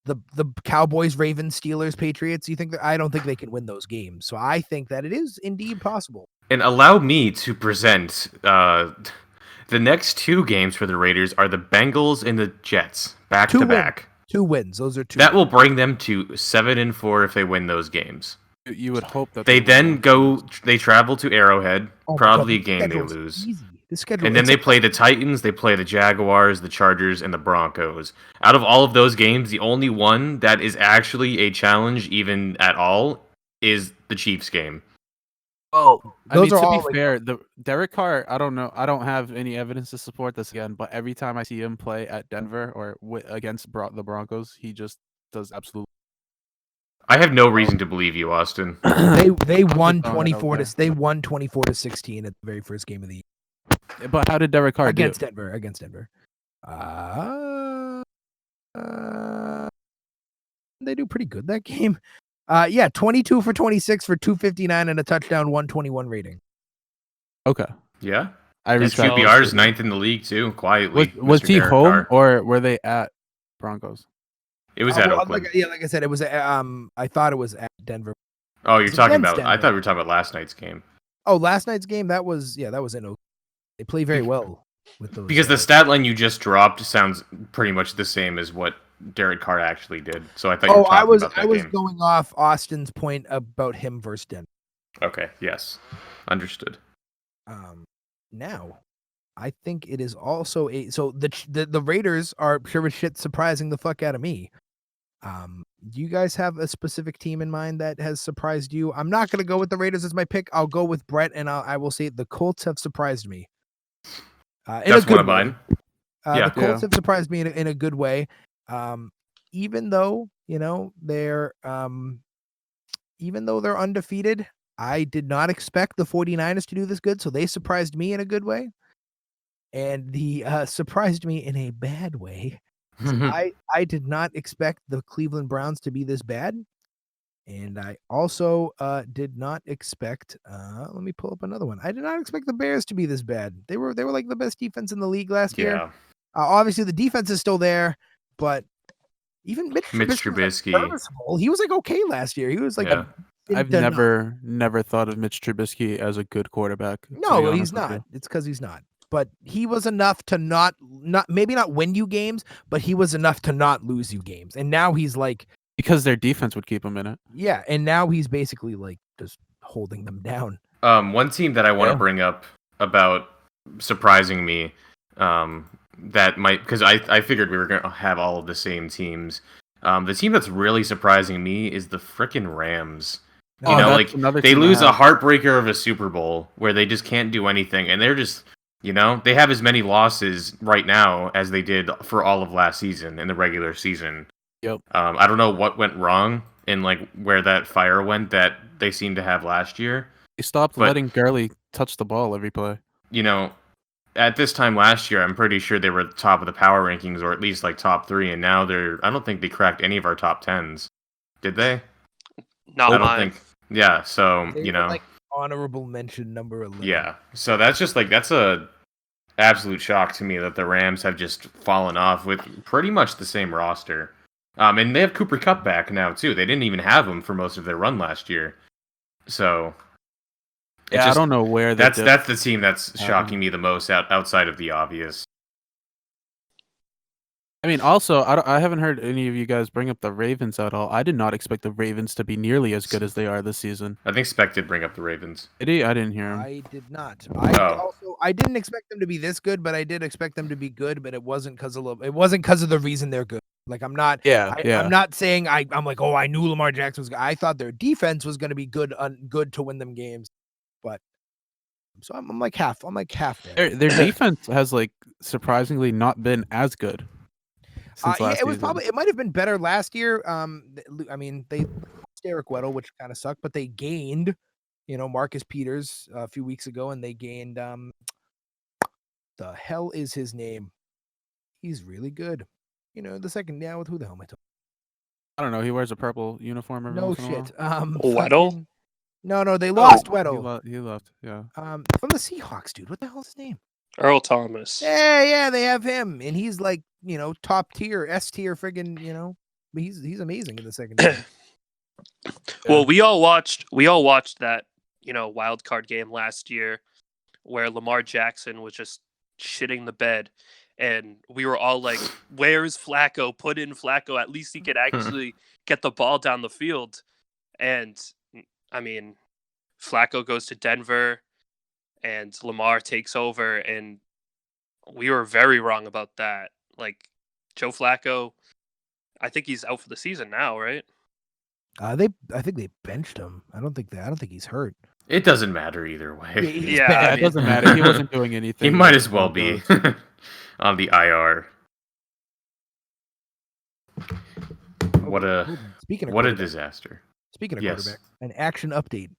Speaker 1: the Cowboys, Ravens, Steelers, Patriots. I don't think they can win those games. So I think that it is indeed possible.
Speaker 3: And allow me to present the next 2 games for the Raiders are the Bengals and the Jets, back to back.
Speaker 1: 2 wins. Those are 2.
Speaker 3: That will bring them to 7-4 if they win those games.
Speaker 2: You would hope that
Speaker 3: they then they travel to Arrowhead, probably a game they lose.
Speaker 1: Easy. The schedule,
Speaker 3: and then they play the Titans, they play the Jaguars, the Chargers, and the Broncos. Out of all of those games, the only one that is actually a challenge, even at all, is the Chiefs game.
Speaker 2: Oh,
Speaker 1: those are
Speaker 2: to
Speaker 1: all
Speaker 2: be fair, the Derek Carr, I don't know. I don't have any evidence to support this again, but every time I see him play at Denver or against the Broncos, he just does absolutely.
Speaker 3: I have no reason to believe you, Austin.
Speaker 1: They won 24 to they won 24-16 at the very first game of the year.
Speaker 2: But how did Derek Carr
Speaker 1: against
Speaker 2: do?
Speaker 1: Denver? Against Denver. They do pretty good that game. 22 for 26 for 259 and a touchdown, 121 rating.
Speaker 2: Okay.
Speaker 3: Yeah.
Speaker 2: His
Speaker 3: QBR's 9th in the league too, quietly.
Speaker 2: Was he
Speaker 3: Derek
Speaker 2: home
Speaker 3: Carr.
Speaker 2: or were they at Broncos?
Speaker 3: It was at Oakland.
Speaker 1: Like I said, it was. I thought it was at Denver.
Speaker 3: Oh, you're talking about? Denver. I thought we were talking about last night's game.
Speaker 1: Oh, last night's game. That was in Oakland. They play very well with those.
Speaker 3: Because the stat line you just dropped sounds pretty much the same as what Derek Carr actually did. So I thought. You were talking about that
Speaker 1: I was
Speaker 3: game.
Speaker 1: going off Austin's point about him versus Denver.
Speaker 3: Okay. Yes. Understood.
Speaker 1: Now, I think it is also the Raiders are sure as shit surprising the fuck out of me. Do you guys have a specific team in mind that has surprised you? I'm not going to go with the Raiders as my pick. I'll go with Brett, and I will say the Colts have surprised me.
Speaker 3: That's one of mine.
Speaker 1: The Colts have surprised me in a good way. Even though they're undefeated, I did not expect the 49ers to do this good, so they surprised me in a good way. and the surprised me in a bad way. I did not expect the Cleveland Browns to be this bad, and I also did not expect. Let me pull up another one. I did not expect the Bears to be this bad. They were like the best defense in the league last year.
Speaker 3: Yeah.
Speaker 1: Obviously, the defense is still there, but even Mitch Trubisky. Was, like, serviceable. He was like okay last year. He was like
Speaker 2: I've never thought of Mitch Trubisky as a good quarterback.
Speaker 1: No, he's not. It's because he's not. But he was enough to not maybe not win you games, but he was enough to not lose you games. And now he's like,
Speaker 2: because their defense would keep him in it.
Speaker 1: Yeah, and now he's basically like just holding them down.
Speaker 3: One team that I want to bring up about surprising me, that might, because I figured we were going to have all of the same teams. The team that's really surprising me is the frickin' Rams. You know, like they lose a heartbreaker of a Super Bowl where they just can't do anything, and they're just, you know, they have as many losses right now as they did for all of last season in the regular season.
Speaker 2: Yep.
Speaker 3: I don't know what went wrong in like where that fire went that they seemed to have last year.
Speaker 2: They stopped letting Gurley touch the ball every play.
Speaker 3: You know, at this time last year, I'm pretty sure they were top of the power rankings, or at least like top 3, and now I don't think they cracked any of our top 10s. Did they?
Speaker 4: Not
Speaker 3: I don't think. Yeah, so
Speaker 1: They
Speaker 3: you
Speaker 1: were,
Speaker 3: know,
Speaker 1: like honorable mention number 11.
Speaker 3: yeah. So that's just like that's a absolute shock to me that the Rams have just fallen off with pretty much the same roster. And they have Cooper Kupp back now too. They didn't even have him for most of their run last year. So
Speaker 2: I don't know where
Speaker 3: that's the team that's shocking me the most outside of the obvious.
Speaker 2: I mean, also, I haven't heard any of you guys bring up the Ravens at all. I did not expect the Ravens to be nearly as good as they are this season.
Speaker 3: I think Speck did bring up the Ravens.
Speaker 2: Did he? I didn't hear him.
Speaker 1: I did not. I didn't expect them to be this good, but I did expect them to be good. But it wasn't because of the reason they're good. Like I'm not. I'm not saying I'm like, oh, I knew Lamar Jackson was. I thought their defense was going to be good to win them games, but so I'm like half. I'm like half there.
Speaker 2: Their defense has like surprisingly not been as good.
Speaker 1: It was probably. It might have been better last year. I mean, they lost Eric Weddle, which kind of sucked, but they gained, Marcus Peters a few weeks ago, and they gained. The hell is his name? He's really good. The second now with who the hell am I talking?
Speaker 2: I don't know. He wears a purple uniform.
Speaker 1: No shit.
Speaker 4: Weddle?
Speaker 1: No, they lost Weddle.
Speaker 2: He left. Yeah.
Speaker 1: From the Seahawks, dude. What the hell is his name?
Speaker 4: Earl Thomas.
Speaker 1: Yeah, they have him, and he's like, top tier, S tier, friggin', he's amazing in the second game.
Speaker 4: Well, we all watched that, wild card game last year where Lamar Jackson was just shitting the bed, and we were all like, "Where's Flacco? Put in Flacco. At least he could actually get the ball down the field." And I mean, Flacco goes to Denver, and Lamar takes over, and we were very wrong about that. Like, Joe Flacco, I think he's out for the season now, right?
Speaker 1: I think they benched him. I don't think he's hurt.
Speaker 3: It doesn't matter either way.
Speaker 2: It doesn't matter. He wasn't doing anything.
Speaker 3: He might as well be on the IR. What a disaster.
Speaker 1: Speaking of quarterback, an action update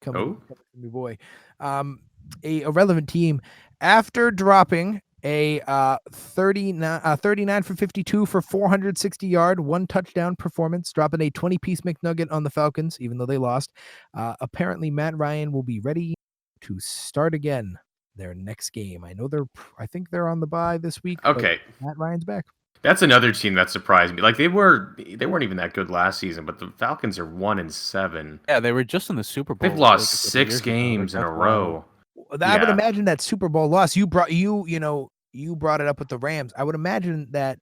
Speaker 1: coming from your boy. A relevant team after dropping a 39 for 52 for 460-yard, 1 touchdown performance, dropping a 20-piece McNugget on the Falcons, even though they lost. Apparently, Matt Ryan will be ready to start again their next game. I think they're on the bye this week.
Speaker 3: Okay,
Speaker 1: Matt Ryan's back.
Speaker 3: That's another team that surprised me. Like they weren't even that good last season, but the Falcons are 1-7.
Speaker 2: Yeah, they were just in the Super Bowl.
Speaker 3: They've lost 6 games in a row.
Speaker 1: I would imagine that Super Bowl loss. You brought it up with the Rams. I would imagine that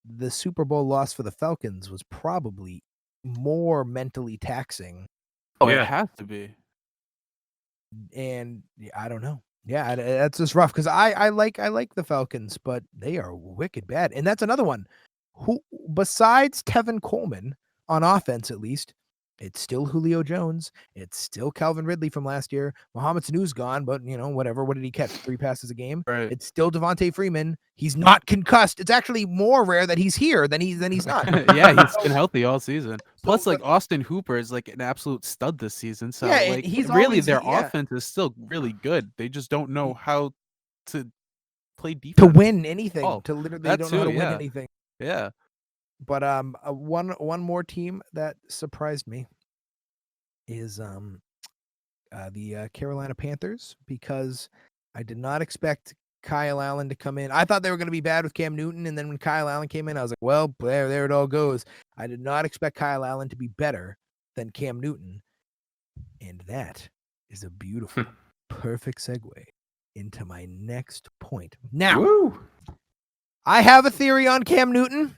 Speaker 1: the Super Bowl loss for the Falcons was probably more mentally taxing.
Speaker 2: Oh, yeah. It has to be.
Speaker 1: And I don't know. Yeah, that's just rough because I like the Falcons, but they are wicked bad. And that's another one. Who besides Tevin Coleman on offense, at least, it's still Julio Jones. It's still Calvin Ridley from last year. Mohamed Sanu's gone, but whatever. What did he catch? 3 passes a game.
Speaker 2: Right.
Speaker 1: It's still Devontae Freeman. He's not concussed. It's actually more rare that he's here than he's not.
Speaker 2: Yeah, he's been healthy all season. Plus, like Austin Hooper is like an absolute stud this season. So he's really their offense is still really good. They just don't know how to play defense
Speaker 1: to win anything.
Speaker 2: Oh,
Speaker 1: To literally, they
Speaker 2: that
Speaker 1: don't know how to
Speaker 2: too,
Speaker 1: win
Speaker 2: yeah.
Speaker 1: anything.
Speaker 2: Yeah.
Speaker 1: But one more team that surprised me is the Carolina Panthers, because I did not expect Kyle Allen to come in. I thought they were going to be bad with Cam Newton, and then when Kyle Allen came in, I was like, well, there it all goes. I did not expect Kyle Allen to be better than Cam Newton, and that is a beautiful, perfect segue into my next point. Now,
Speaker 3: Woo!
Speaker 1: I have a theory on Cam Newton.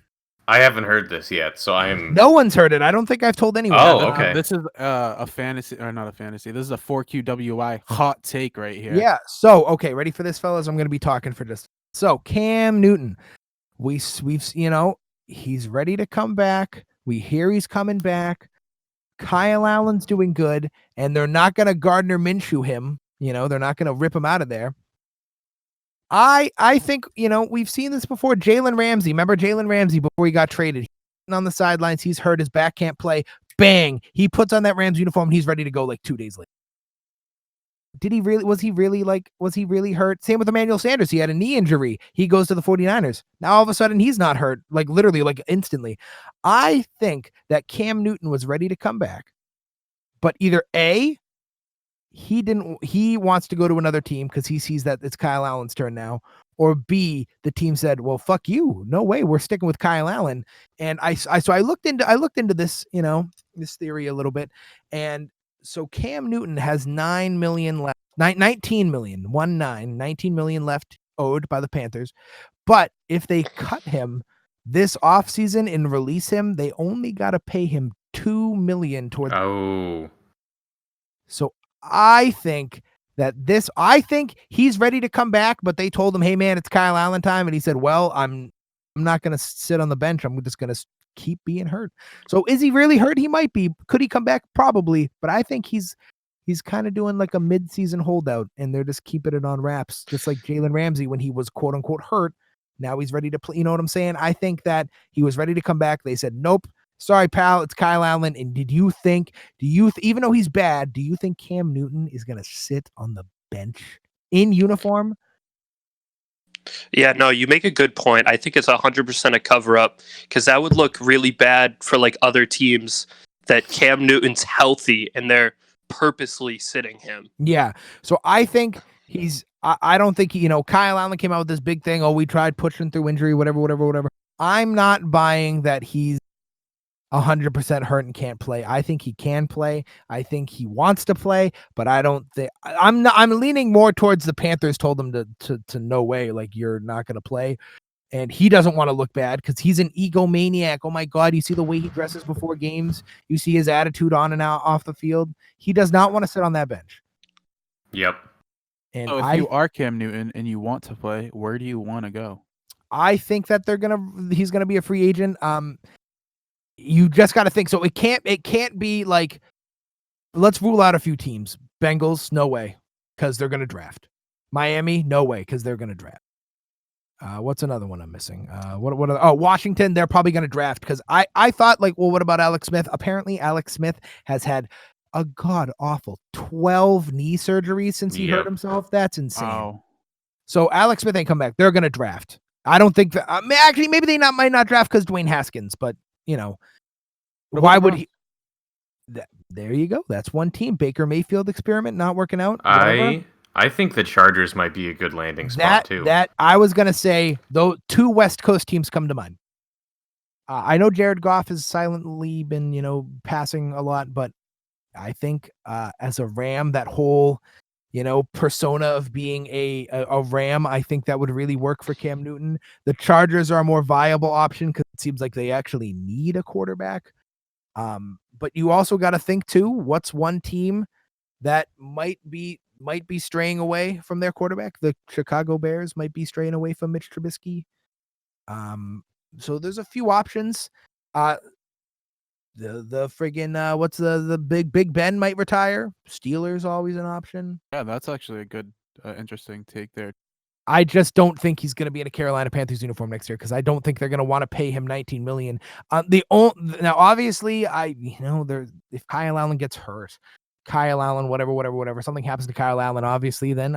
Speaker 3: I haven't heard this yet, so I'm.
Speaker 1: No one's heard it. I don't think I've told anyone.
Speaker 3: Oh, okay.
Speaker 2: This is a fantasy, or not a fantasy. This is a 4QWI hot take right here.
Speaker 1: Yeah. So, okay, ready for this, fellas? I'm going to be talking for this. So, Cam Newton, we've he's ready to come back. We hear he's coming back. Kyle Allen's doing good, and they're not going to Gardner Minshew him. They're not going to rip him out of there. I think, we've seen this before. Jalen Ramsey, remember Jalen Ramsey before he got traded? He's on the sidelines, he's hurt, his back can't play. Bang! He puts on that Rams uniform and he's ready to go like 2 days later. Was he really hurt? Same with Emmanuel Sanders. He had a knee injury. He goes to the 49ers. Now all of a sudden he's not hurt, like literally, like instantly. I think that Cam Newton was ready to come back, but either A, he wants to go to another team because he sees that it's Kyle Allen's turn now, or B, the team said, well, fuck you. No way. We're sticking with Kyle Allen. And I looked into this, this theory a little bit. And so Cam Newton has 9 million left, 19 million, 19 million left owed by the Panthers. But if they cut him this offseason and release him, they only got to pay him 2 million towards.
Speaker 3: Oh.
Speaker 1: So I think he's ready to come back, but they told him, hey man, it's Kyle Allen time. And he said, well, I'm not going to sit on the bench. I'm just going to keep being hurt. So is he really hurt? He might be. Could he come back? Probably. But I think he's kind of doing like a mid-season holdout, and they're just keeping it on wraps, just like Jalen Ramsey when he was quote unquote hurt. Now he's ready to play. You know what I'm saying? I think that he was ready to come back. They said, nope. Sorry, pal, it's Kyle Allen. And even though he's bad, do you think Cam Newton is going to sit on the bench in uniform?
Speaker 4: Yeah, no, you make a good point. I think it's 100% a cover-up, because that would look really bad for like other teams that Cam Newton's healthy and they're purposely sitting him.
Speaker 1: Yeah. So I think I don't think Kyle Allen came out with this big thing. Oh, we tried pushing through injury, whatever. I'm not buying that he's 100% hurt and can't play. I think he can play. I think he wants to play, but I don't think I'm leaning more towards the Panthers told him to no way, like you're not going to play. And he doesn't want to look bad because he's an egomaniac. Oh my God. You see the way he dresses before games. You see his attitude on and out off the field. He does not want to sit on that bench.
Speaker 3: Yep.
Speaker 1: And
Speaker 2: so if you are Cam Newton and you want to play, where do you want to go?
Speaker 1: I think that he's going to be a free agent. You just got to think. So it can't be like, let's rule out a few teams. Bengals, no way, because they're going to draft. Miami, no way, because they're going to draft. What's another one I'm missing? Washington, they're probably going to draft, because I thought like, well, what about Alex Smith? Apparently Alex Smith has had a god awful 12 knee surgeries since he hurt himself. That's insane. Wow. So Alex Smith ain't come back. They're going to draft. I don't think that, actually, maybe they might not draft because Dwayne Haskins, but why would he? There you go. That's one team. Baker Mayfield experiment not working out.
Speaker 3: I think the Chargers might be a good landing spot too.
Speaker 1: That I was gonna say, though, 2 West Coast teams come to mind. I know Jared Goff has silently been passing a lot, but I think as a Ram, that whole persona of being a Ram, I think that would really work for Cam Newton. The Chargers are a more viable option because it seems like they actually need a quarterback. But you also got to think too, what's one team that might be straying away from their quarterback? The Chicago Bears might be straying away from Mitch Trubisky. So there's a few options. The friggin' what's the Big Ben might retire. Steelers always an option.
Speaker 2: Yeah, that's actually a good, interesting take there.
Speaker 1: I just don't think he's going to be in a Carolina Panthers uniform next year because I don't think they're going to want to pay him $19 million. Now, obviously, if Kyle Allen gets hurt, Kyle Allen, whatever, something happens to Kyle Allen, obviously, then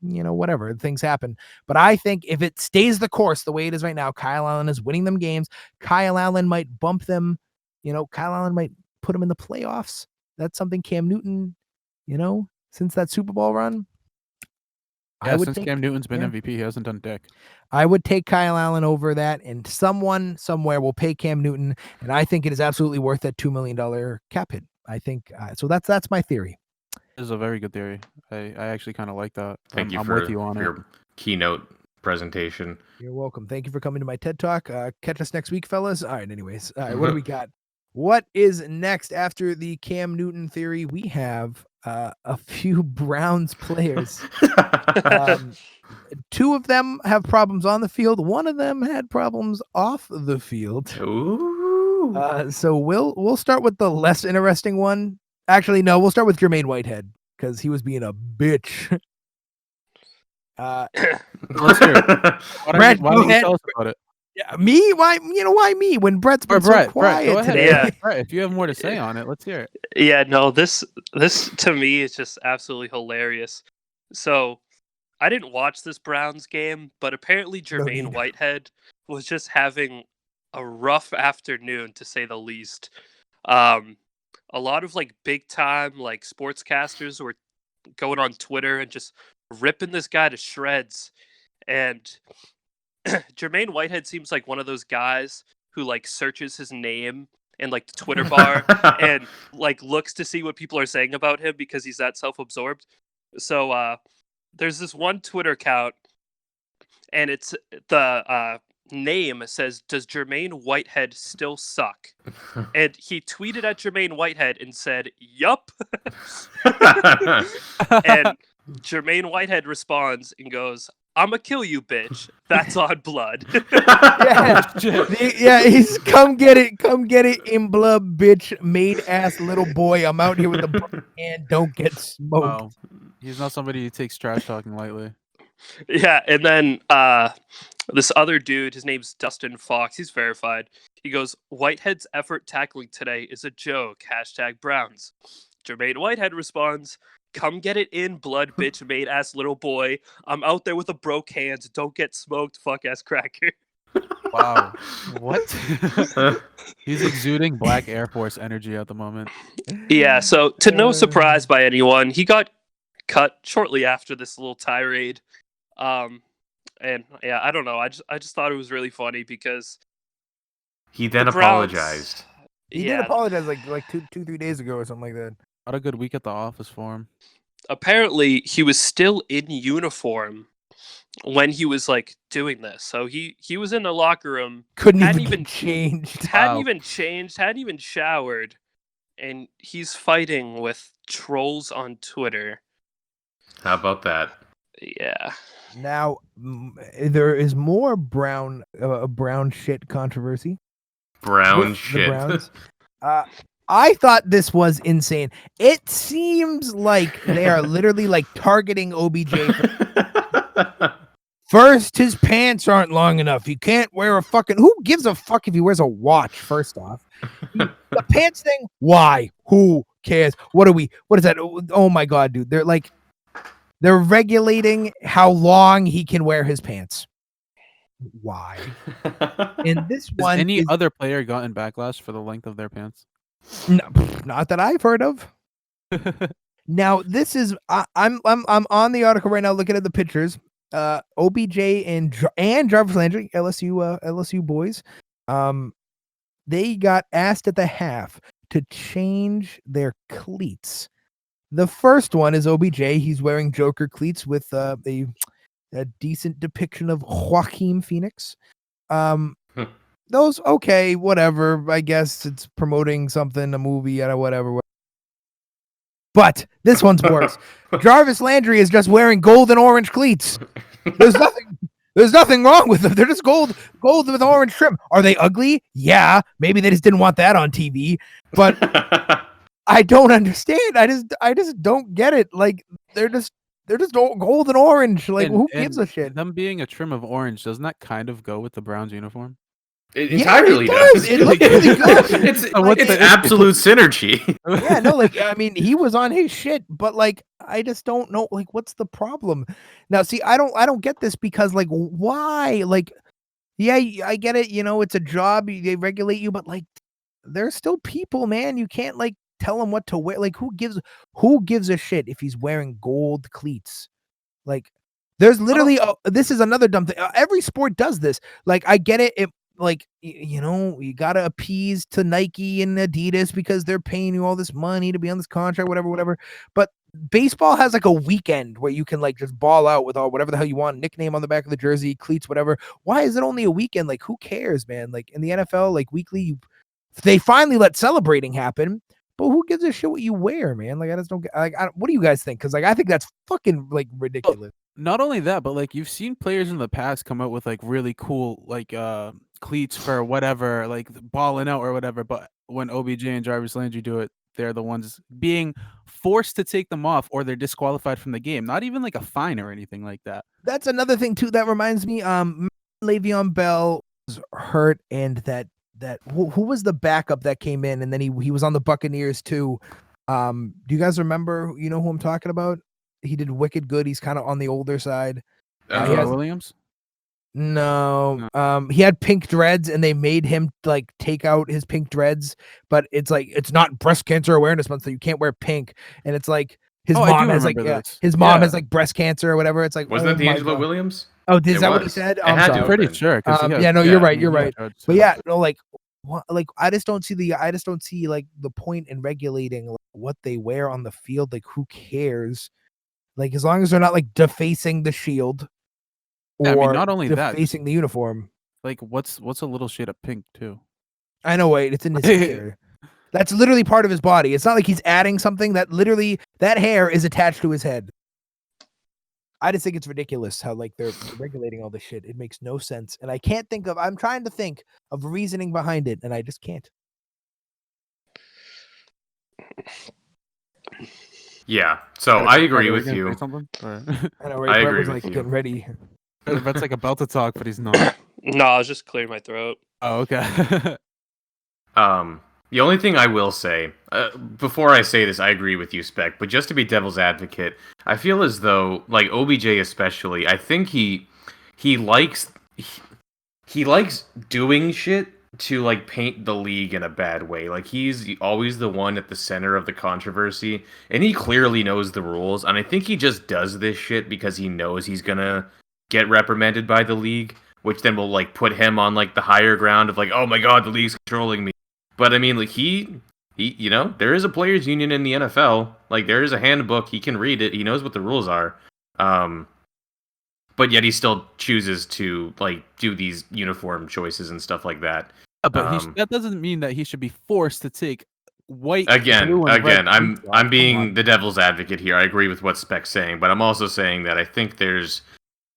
Speaker 1: whatever, things happen. But I think if it stays the course the way it is right now, Kyle Allen is winning them games. Kyle Allen might bump them, Kyle Allen might put them in the playoffs. That's something Cam Newton, since that Super Bowl run.
Speaker 2: Yeah, since Cam Newton's been MVP, he hasn't done dick.
Speaker 1: I would take Kyle Allen over that, and someone somewhere will pay Cam Newton, and I think it is absolutely worth that $2 million cap hit. I think so. That's my theory.
Speaker 2: This is a very good theory. I actually kind of like that.
Speaker 3: Thank you
Speaker 2: I'm
Speaker 3: for
Speaker 2: with you on
Speaker 3: your keynote presentation.
Speaker 1: You're welcome. Thank you for coming to my TED Talk. Catch us next week, fellas. All right. Anyways, all right. What do we got? What is next after the Cam Newton theory? We have a few Browns players. Two of them have problems on the field. One of them had problems off the field.
Speaker 3: Ooh.
Speaker 1: So we'll start with the less interesting one. Actually, no, we'll start with Jermaine Whitehead because he was being a bitch.
Speaker 2: Let's hear it. Why don't you tell us about it?
Speaker 1: Yeah, me? Why? Why me? When Brett's been so quiet
Speaker 2: go ahead.
Speaker 1: today.
Speaker 4: Yeah.
Speaker 2: Brett, if you have more to say on it, let's hear it.
Speaker 4: Yeah, no, this to me is just absolutely hilarious. So I didn't watch this Browns game, but apparently Jermaine Whitehead was just having a rough afternoon, to say the least. A lot of big time sportscasters were going on Twitter and just ripping this guy to shreds. And Jermaine Whitehead seems like one of those guys who searches his name in the Twitter bar and looks to see what people are saying about him because he's that self-absorbed. So there's this one Twitter account, and it's the name says, "Does Jermaine Whitehead still suck?" And he tweeted at Jermaine Whitehead and said, "Yup." And Jermaine Whitehead responds and goes, "I'ma kill you, bitch. That's on blood."
Speaker 1: He's come get it in blood, bitch. Made ass little boy. I'm out here with the and don't get smoked.
Speaker 2: Wow. He's not somebody who takes trash talking lightly.
Speaker 4: Yeah, and then this other dude, his name's Dustin Fox. He's verified. He goes, "Whitehead's effort tackling today is a joke. #Browns." Jermaine Whitehead responds, "Come get it in, blood, bitch, made ass little boy. I'm out there with a broke hand. Don't get smoked, fuck ass cracker."
Speaker 2: Wow. What? He's exuding Black Air Force energy at the moment.
Speaker 4: Yeah, so to no surprise by anyone, he got cut shortly after this little tirade. And yeah, I don't know. I just thought it was really funny because
Speaker 3: he then apologized.
Speaker 1: He did apologize like 2-3 days ago or something like that.
Speaker 2: What a good week at the office for him.
Speaker 4: Apparently, he was still in uniform when he was doing this. So he was in the locker room,
Speaker 1: hadn't even changed,
Speaker 4: hadn't even showered, and he's fighting with trolls on Twitter.
Speaker 3: How about that?
Speaker 4: Yeah.
Speaker 1: Now there is more brown shit controversy.
Speaker 3: Brown shit.
Speaker 1: The Browns. I thought this was insane. It seems like they are literally targeting OBJ. First, his pants aren't long enough. He can't wear a fucking. Who gives a fuck if he wears a watch? First off, the pants thing. Why? Who cares? What is that? Oh my god, dude! They're regulating how long he can wear his pants. Why? And this one.
Speaker 2: Has any other player gotten backlash for the length of their pants?
Speaker 1: No, not that I've heard of. Now this is I'm on the article right now looking at the pictures. OBJ and Jarvis Landry, LSU boys. They got asked at the half to change their cleats. The first one is OBJ. He's wearing Joker cleats with a decent depiction of Joaquin Phoenix. Those, okay, whatever. I guess it's promoting something, a movie, whatever. But this one's worse. Jarvis Landry is just wearing gold and orange cleats. There's nothing wrong with them. They're just gold with orange trim. Are they ugly? Yeah, maybe they just didn't want that on TV. But I don't understand. I just don't get it. They're just gold and orange. Who gives a shit?
Speaker 2: Them being a trim of orange, doesn't that kind of go with the Browns uniform?
Speaker 3: It
Speaker 1: Yeah,
Speaker 3: entirely
Speaker 1: it does.
Speaker 3: does.
Speaker 1: It literally does.
Speaker 3: It's absolute synergy.
Speaker 1: Yeah, no, like I mean, he was on his shit, but like I just don't know, like, what's the problem? Now, see, I don't get this because like why? Like, yeah, I get it. You know, it's a job. They regulate you, but like, they're still people, man. You can't like tell them what to wear. Like, who gives a shit if he's wearing gold cleats? Like, there's literally this is another dumb thing. Every sport does this. Like, I get it. Like, you know, you gotta appease to Nike and Adidas because they're paying you all this money to be on this contract, whatever. But baseball has like a weekend where you can like just ball out with all whatever the hell you want, nickname on the back of the jersey, cleats, whatever. Why is it only a weekend? Like, who cares, man? Like in the NFL, like weekly, they finally let celebrating happen. But who gives a shit what you wear, man? Like, I just don't get. Like, what do you guys think? Because like, I think that's fucking like ridiculous.
Speaker 2: Not only that, but like you've seen players in the past come out with like really cool like cleats for whatever, like balling out or whatever. But when OBJ and Jarvis Landry do it, they're the ones being forced to take them off, or they're disqualified from the game. Not even like a fine or anything like that.
Speaker 1: That's another thing too. That reminds me. Le'Veon Bell was hurt, and that who was the backup that came in, and then he was on the Buccaneers too. Do you guys remember? You know who I'm talking about? He did wicked good. He's kind of on the older side.
Speaker 2: Williams?
Speaker 1: No. He had pink dreads, and they made him like take out his pink dreads. But it's like it's not breast cancer awareness month, so you can't wear pink. And it's like his mom has like his mom has like breast cancer or whatever. It's like
Speaker 3: wasn't that D'Angelo Williams?
Speaker 1: Oh, is that what he said?
Speaker 3: I'm
Speaker 1: sorry.
Speaker 2: Pretty sure.
Speaker 1: Yeah, no, you're right. You're right. But yeah, no, like. Like I just don't see like the point in regulating like, what they wear on the field. Like who cares? Like as long as they're not like defacing the shield or
Speaker 2: I mean, not only
Speaker 1: defacing the uniform.
Speaker 2: Like what's a little shade of pink too?
Speaker 1: I know, wait, it's in his hair. That's literally part of his body. It's not like he's adding something. That literally that hair is attached to his head. I just think it's ridiculous how like they're regulating all this shit. It makes no sense. And I can't think of, I'm trying to think of reasoning behind it, and I just can't.
Speaker 3: Yeah, so I agree with you.
Speaker 1: I know, right?
Speaker 3: I
Speaker 1: Brett
Speaker 3: agree
Speaker 1: was
Speaker 3: with
Speaker 1: like
Speaker 3: you.
Speaker 1: getting ready.
Speaker 2: Brett's like about to talk, but he's not.
Speaker 4: No, I was just clearing my throat.
Speaker 2: Oh, okay.
Speaker 3: The only thing I will say, before I say this, I agree with you, Spec, but just to be devil's advocate, I feel as though, like, OBJ especially, I think he likes doing shit to, like, paint the league in a bad way. Like, he's always the one at the center of the controversy, and he clearly knows the rules, and I think he just does this shit because he knows he's gonna get reprimanded by the league, which then will, like, put him on, like, the higher ground of, like, oh my god, the league's controlling me. But I mean, like he, you know, there is a players' union in the NFL. Like there is a handbook. He can read it. He knows what the rules are. But yet he still chooses to like do these uniform choices and stuff like that.
Speaker 2: But that doesn't mean that he should be forced to take white.
Speaker 3: Again, I'm being the devil's advocate here. I agree with what Spec's saying, but I'm also saying that I think there's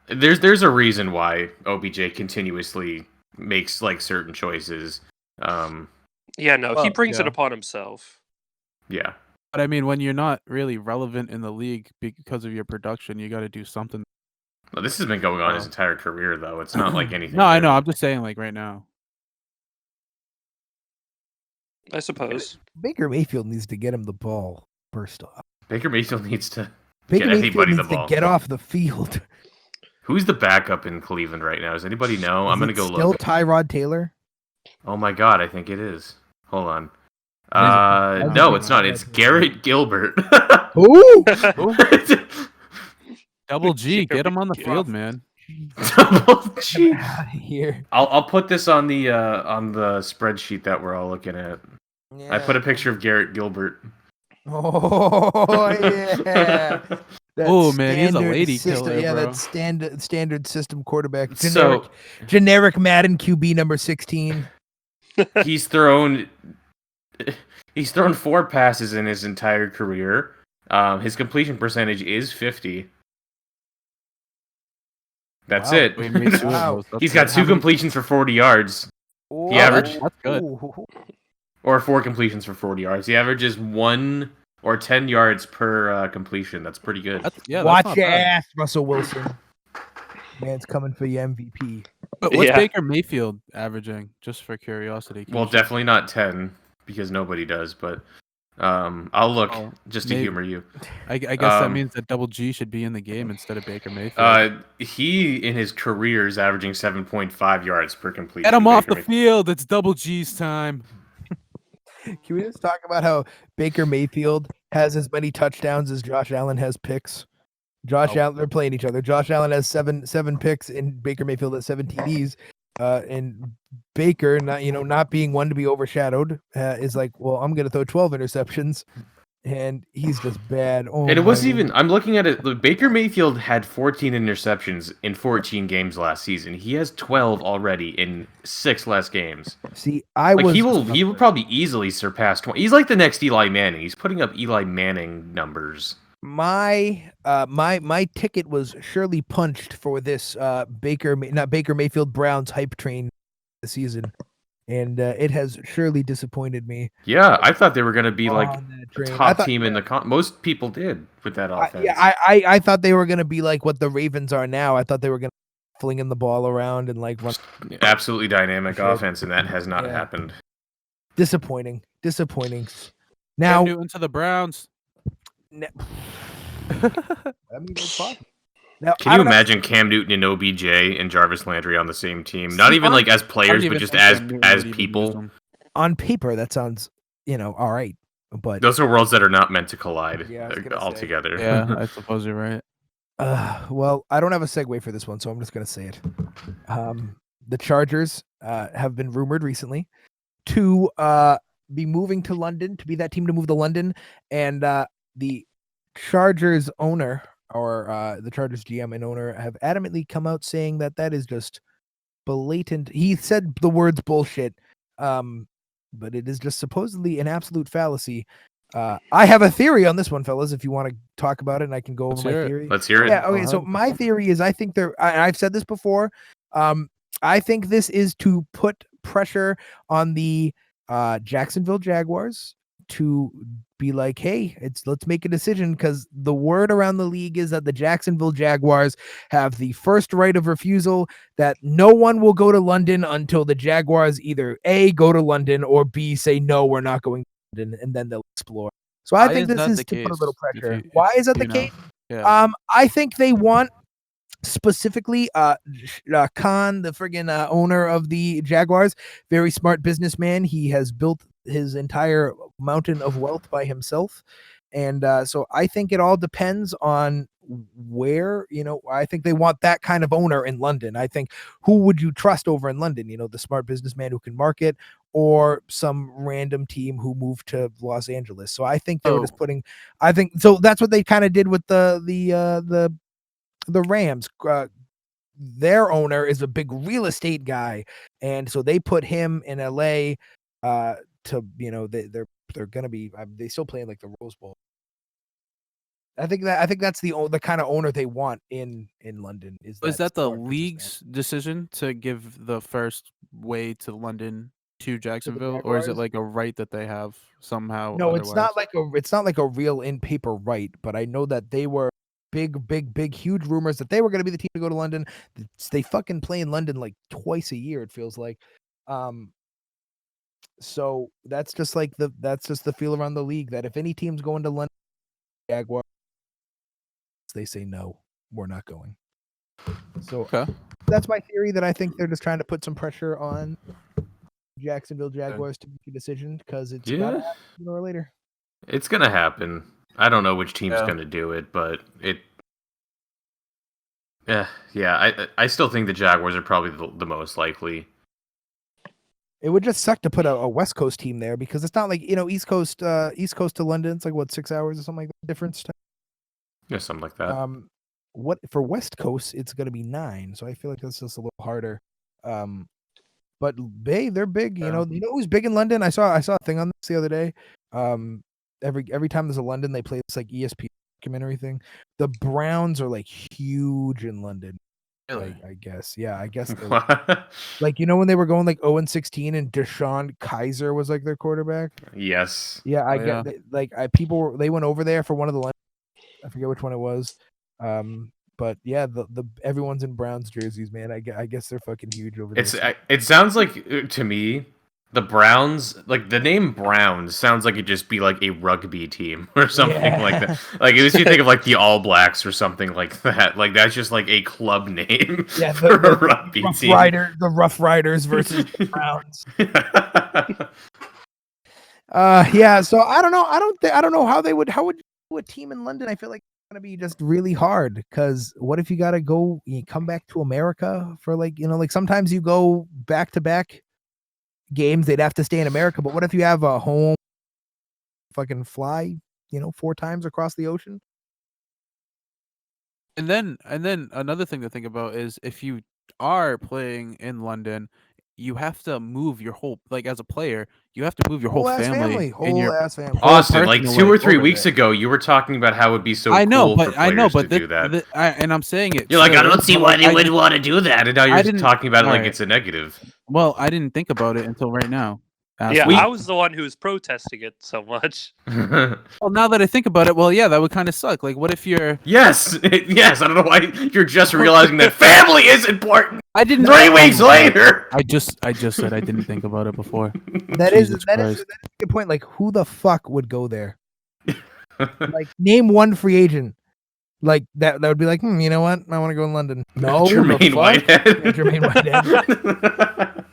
Speaker 3: a reason why OBJ continuously makes like certain choices.
Speaker 4: Yeah, no, he brings it upon himself.
Speaker 3: Yeah.
Speaker 2: But I mean, when you're not really relevant in the league because of your production, you got to do something.
Speaker 3: Well, this has been going on his entire career, though. It's not like anything.
Speaker 2: No, I know. I'm just saying, like, right now.
Speaker 4: I suppose.
Speaker 1: Baker Mayfield needs to get him the ball, first off.
Speaker 3: Baker Mayfield needs to
Speaker 1: Baker
Speaker 3: get
Speaker 1: Mayfield
Speaker 3: anybody
Speaker 1: needs
Speaker 3: the ball.
Speaker 1: to get off the field.
Speaker 3: Who's the backup in Cleveland right now? Does anybody know? I'm going to go
Speaker 1: still
Speaker 3: look.
Speaker 1: Still Tyrod Taylor?
Speaker 3: Oh, my God. I think it is. Hold on. No, it's not. It's Garrett Gilbert.
Speaker 1: Ooh!
Speaker 2: Double G, get him on the field, man.
Speaker 3: Double G.
Speaker 1: Get out of here.
Speaker 3: I'll put this on the spreadsheet that we're all looking at.
Speaker 1: Yeah.
Speaker 3: I put a picture of Garrett Gilbert.
Speaker 1: Oh yeah.
Speaker 2: Oh man, he's a lady
Speaker 1: system,
Speaker 2: killer,
Speaker 1: yeah,
Speaker 2: bro.
Speaker 1: that's standard system quarterback.
Speaker 3: So
Speaker 1: generic Madden QB number 16.
Speaker 3: he's thrown 4 passes in his entire career. His completion percentage is 50. That's it.
Speaker 1: Wow.
Speaker 3: He's got 2 completions for 40 yards.
Speaker 1: Oh,
Speaker 3: The average,
Speaker 2: That's good.
Speaker 3: or 4 completions for 40 yards. He averages 1 or 10 yards per completion. That's pretty good.
Speaker 1: Watch your ass, Russell Wilson. Man's coming for your MVP.
Speaker 2: But what's
Speaker 4: Yeah.
Speaker 2: Baker Mayfield averaging? Just for curiosity. Can
Speaker 3: Well,
Speaker 2: you check?
Speaker 3: definitely not 10 because nobody does. But I'll look
Speaker 2: Oh,
Speaker 3: just to
Speaker 2: maybe.
Speaker 3: humor you.
Speaker 2: I guess that means that Double G should be in the game instead of Baker Mayfield.
Speaker 3: He in his career is averaging 7.5 yards per completion.
Speaker 2: Get him off
Speaker 3: Baker
Speaker 2: the field. It's Double G's time.
Speaker 1: Can we just talk about how Baker Mayfield has as many touchdowns as Josh Allen has picks? Josh
Speaker 2: Oh.
Speaker 1: Allen, they're playing each other. Josh Allen has seven picks, and Baker Mayfield has 7 TDs. And Baker, not being one to be overshadowed, is like, well, I'm gonna throw 12 interceptions, and he's just bad. Oh,
Speaker 3: And it wasn't
Speaker 1: my
Speaker 3: even. I'm looking at it. Baker Mayfield had 14 interceptions in 14 games last season. He has 12 already in 6 less games.
Speaker 1: See, I
Speaker 3: Like
Speaker 1: was
Speaker 3: he will probably easily surpass 20. He's like the next Eli Manning. He's putting up Eli Manning numbers.
Speaker 1: my ticket was surely punched for this Baker Mayfield Browns hype train this season, and it has surely disappointed me.
Speaker 3: Yeah, I thought they were going to be like
Speaker 1: on that
Speaker 3: a
Speaker 1: train.
Speaker 3: top team in the most people did with that offense.
Speaker 1: I thought they were gonna be like what the Ravens are now. I thought they were gonna flinging the ball around and like run.
Speaker 3: Absolutely dynamic
Speaker 1: Shit.
Speaker 3: offense, and that has not
Speaker 1: Yeah.
Speaker 3: happened.
Speaker 1: Disappointing.
Speaker 2: Cam
Speaker 1: Now,
Speaker 2: Newton to the Browns.
Speaker 1: I mean, it's possible. Now,
Speaker 3: Can you imagine Cam Newton and OBJ and Jarvis Landry on the same team? Not even like as players, but just as people.
Speaker 1: On paper, that sounds, all right. But
Speaker 3: Those are worlds that are not meant to collide
Speaker 1: Yeah, I was gonna say.
Speaker 3: altogether.
Speaker 2: Yeah, I suppose you're right.
Speaker 1: well, I don't have a segue for this one, so I'm just gonna say it. The Chargers have been rumored recently to be moving to London, to be that team to move to London, and the Chargers owner or the Chargers GM and owner have adamantly come out saying that is just blatant. He said the words bullshit, but it is just supposedly an absolute fallacy. I have a theory on this one, fellas. If you want to talk about it, and I can go over my theory.
Speaker 3: Let's hear it.
Speaker 1: Yeah. Okay. So my theory is, I think I've said this before. I think this is to put pressure on the Jacksonville Jaguars to be like, hey, let's make a decision, because the word around the league is that the Jacksonville Jaguars have the first right of refusal, that no one will go to London until the Jaguars either A, go to London, or B, say, no, we're not going to London, and then they'll explore. So I think this is to put a little pressure. Why is that the case?
Speaker 2: Yeah.
Speaker 1: I think they want specifically Khan, the friggin' owner of the Jaguars, very smart businessman. He has built his entire mountain of wealth by himself, and so I think it all depends on where, I think they want that kind of owner in London. I think, who would you trust over in London? The smart businessman who can market, or some random team who moved to Los Angeles. So I think they were just putting, I think so that's what they kind of did with the Rams. Their owner is a big real estate guy, and so they put him in LA to, they're gonna be, they still playing like the Rose Bowl. I think that's the kind of owner they want in London. Is
Speaker 2: that the
Speaker 1: smart
Speaker 2: league's decision to give the first way to London to Jacksonville, or is it
Speaker 1: Jaguars?
Speaker 2: like a right that they have somehow?
Speaker 1: No, it's not like a real in paper right, but I know that they were big huge rumors that they were going to be the team to go to London. They fucking play in London like twice a year, it feels like. So that's just the feel around the league, that if any team's going to London, Jaguars, they say no, we're not going. So that's my theory, that I think they're just trying to put some pressure on Jacksonville Jaguars to make a decision, because it's gotta happen sooner or later.
Speaker 3: It's gonna happen. I don't know which team's gonna do it, but I still think the Jaguars are probably the most likely.
Speaker 1: It would just suck to put a West Coast team there, because it's not like, East Coast to London, it's like what, 6 hours or something like that difference.
Speaker 3: Yeah, something like that.
Speaker 1: What for West Coast, it's gonna be 9, so I feel like that's just a little harder. But they're big. You know who's big in London? I saw a thing on this the other day. Every time there's a London, they play this like ESPN documentary thing. The Browns are like huge in London.
Speaker 2: Really?
Speaker 1: I guess. Yeah, I guess. Like, when they were going like 0-16 and Deshaun Kaiser was like their quarterback.
Speaker 3: Yes.
Speaker 1: Yeah, I get. Like, people they went over there for one of the London. I forget which one it was. But yeah, the everyone's in Browns jerseys, man. I guess they're fucking huge over there.
Speaker 3: It sounds like to me the Browns, like the name Browns, sounds like it'd just be like a rugby team or something like that. Like it makes you think of like the All Blacks or something like that. Like that's just like a club name for a rugby team.
Speaker 1: The Rough Riders versus the Browns. Yeah. So I don't know. I don't know how would do a team in London. I feel like it's gonna be just really hard because what if you gotta go? You come back to America for like like sometimes you go back to back games. They'd have to stay in America, but what if you have a home? Fucking fly, 4 times across the ocean.
Speaker 2: And then another thing to think about is if you are playing in London, you have to move your whole as a player, you have to move your whole family.
Speaker 1: Whole ass family.
Speaker 3: Austin, like 2 or 3 weeks ago, you were talking about how it would be so cool for players to do that.
Speaker 2: And I'm saying it.
Speaker 3: You're like, I don't see why they would want to do that. And now you're talking about it like it's a negative.
Speaker 2: Well, I didn't think about it until right now.
Speaker 4: I was the one who was protesting it so much.
Speaker 2: Well, now that I think about it, that would kind of suck. Like, what if you're...
Speaker 3: Yes. I don't know why you're just realizing that family is important.
Speaker 2: I didn't.
Speaker 3: 3 weeks later.
Speaker 2: I just said I didn't think about it before.
Speaker 1: That is a good point. Like, who the fuck would go there? Like, name one free agent. Like that would be like, you know what? I want to go in London. No,
Speaker 3: Jermaine Whitehead.
Speaker 1: Jermaine Whitehead.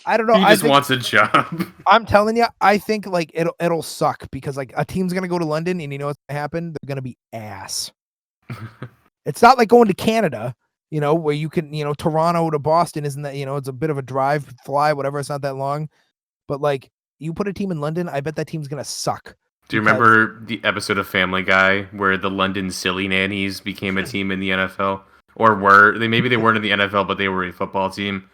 Speaker 1: I don't know.
Speaker 3: He just wants a job.
Speaker 1: I'm telling you, I think like it'll suck because like a team's gonna go to London and you know what's gonna happen? They're gonna be ass. It's not like going to Canada, where you can, Toronto to Boston isn't that, it's a bit of a drive, fly, whatever. It's not that long, but like you put a team in London, I bet that team's gonna suck.
Speaker 3: Do you remember the episode of Family Guy where the London Silly Nannies became a team in the NFL, or maybe they weren't in the NFL, but they were a football team?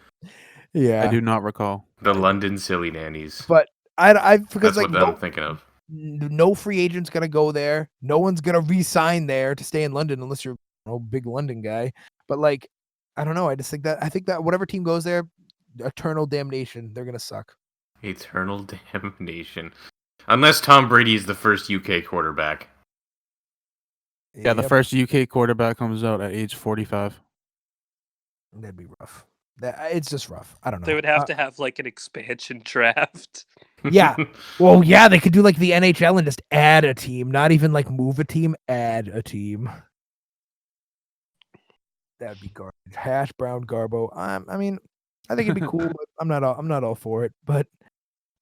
Speaker 1: Yeah,
Speaker 2: I do not recall
Speaker 3: the London Silly Nannies.
Speaker 1: But because
Speaker 3: that's what I'm thinking of.
Speaker 1: No free agent's gonna go there. No one's gonna re-sign there to stay in London unless you're a big London guy. But like, I don't know. I think that whatever team goes there, eternal damnation. They're gonna suck.
Speaker 3: Eternal damnation, unless Tom Brady is the first UK quarterback.
Speaker 2: Yeah, the first UK quarterback comes out at age 45.
Speaker 1: That'd be rough. It's just rough. I don't know.
Speaker 4: They would have to have like an expansion draft.
Speaker 1: Yeah. Well, yeah, they could do like the NHL and just add a team, not even like move a team, add a team. That'd be garbage. Hash Brown Garbo. I mean, I think it'd be cool, but I'm not all for it. But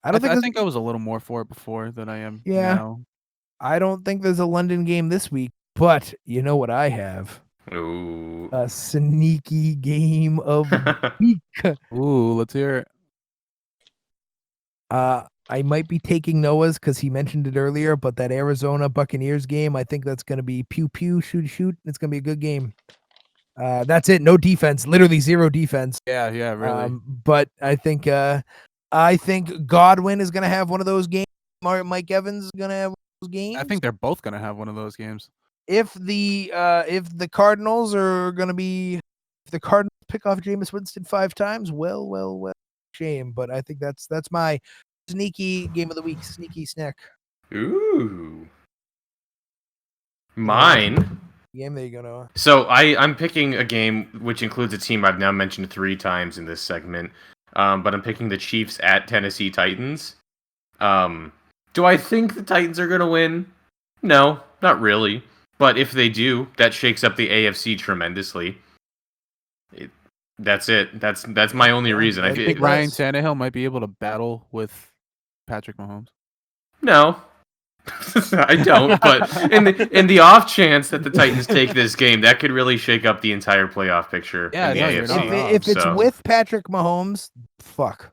Speaker 1: I think
Speaker 2: I was a little more for it before than I am
Speaker 1: Yeah.
Speaker 2: now.
Speaker 1: I don't think there's a London game this week, but you know what I have?
Speaker 3: Ooh.
Speaker 1: A sneaky game of the week.
Speaker 2: Ooh, let's hear it.
Speaker 1: I might be taking Noah's because he mentioned it earlier, but that Arizona Buccaneers game, I think that's going to be pew pew, shoot shoot. It's going to be a good game. That's it. No defense, literally 0 defense.
Speaker 2: Yeah, really.
Speaker 1: But I think Godwin is going to have one of those games. Mike Evans is going to have one of those games.
Speaker 2: I think they're both going to have one of those games.
Speaker 1: If the Cardinals are going to be, if the Cardinals pick off Jameis Winston 5 times, well, shame. But I think that's my sneaky game of the week, sneaky snack.
Speaker 3: Ooh. Mine.
Speaker 1: Game there you go, Noah.
Speaker 3: So I'm picking a game which includes a team I've now mentioned 3 times in this segment. But I'm picking the Chiefs at Tennessee Titans. Do I think the Titans are gonna win? No, not really. But if they do, that shakes up the AFC tremendously. That's it. That's my only reason.
Speaker 2: I think Ryan Tannehill might be able to battle with Patrick Mahomes.
Speaker 3: No, I don't. But in the off chance that the Titans take this game, that could really shake up the entire playoff picture in the AFC.
Speaker 1: If it's with Patrick Mahomes, fuck.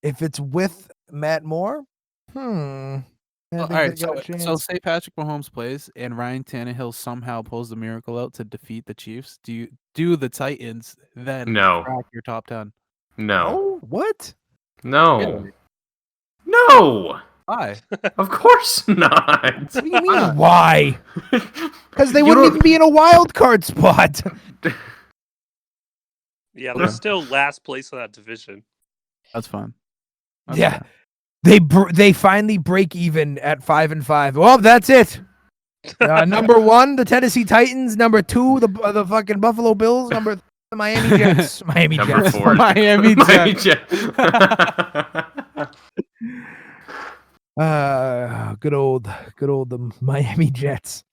Speaker 1: If it's with Matt Moore,
Speaker 2: All right, so say Patrick Mahomes plays and Ryan Tannehill somehow pulls the miracle out to defeat the Chiefs. Do the Titans then crack your top 10?
Speaker 3: No.
Speaker 1: What?
Speaker 3: No.
Speaker 2: Really?
Speaker 3: No.
Speaker 2: Why?
Speaker 3: Of course not.
Speaker 1: What do you mean why? Because they wouldn't even be in a wild card spot.
Speaker 4: Yeah, they're still last place in that division.
Speaker 2: That's fine.
Speaker 1: They finally break even at 5-5. Well, that's it. Number 1, the Tennessee Titans. Number 2, the fucking Buffalo Bills. Number 3, the Miami Jets. Miami
Speaker 3: Number
Speaker 1: Jets.
Speaker 3: 4,
Speaker 2: Miami
Speaker 3: Jets.
Speaker 1: Good old the Miami Jets.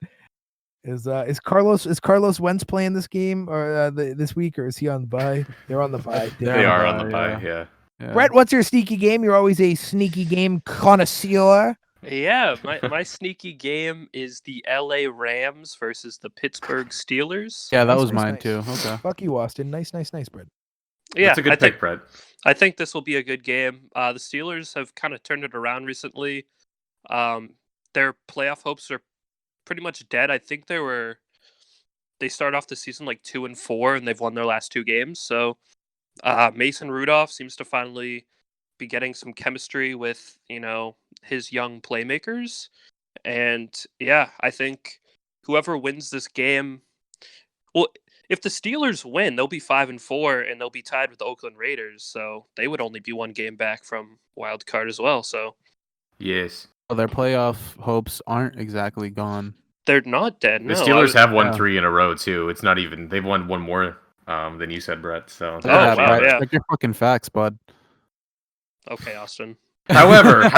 Speaker 1: Is Carlos Wentz playing this game or this week, or is he on the bye? They're on the bye.
Speaker 3: They are on the bye, yeah.
Speaker 1: Brett, what's your sneaky game? You're always a sneaky game connoisseur.
Speaker 4: Yeah, my sneaky game is the LA Rams versus the Pittsburgh Steelers.
Speaker 2: Yeah, that
Speaker 1: Nice,
Speaker 2: was
Speaker 1: nice,
Speaker 2: mine
Speaker 1: nice.
Speaker 2: too. Okay.
Speaker 1: Fuck you, Austin. Nice, Brett.
Speaker 4: Yeah,
Speaker 3: That's a good pick, Brett.
Speaker 4: I think this will be a good game. The Steelers have kind of turned it around recently. Their playoff hopes are pretty much dead. I think they started off the season like 2-4, and they've won their last 2 games. So Mason Rudolph seems to finally be getting some chemistry with, his young playmakers. And yeah, I think whoever wins this game, well, if the Steelers win, they'll be 5-4 and they'll be tied with the Oakland Raiders. So they would only be 1 game back from wild card as well. So
Speaker 3: Yes.
Speaker 2: Well, their playoff hopes aren't exactly gone.
Speaker 4: they're not dead.
Speaker 3: The
Speaker 4: No,
Speaker 3: Steelers have won
Speaker 2: yeah.
Speaker 3: 3 in a row too. It's not even they've won 1 more than you said, Brett. So
Speaker 4: wow,
Speaker 2: Brett,
Speaker 4: yeah.
Speaker 2: check your fucking facts, bud.
Speaker 4: Okay, Austin.
Speaker 3: However,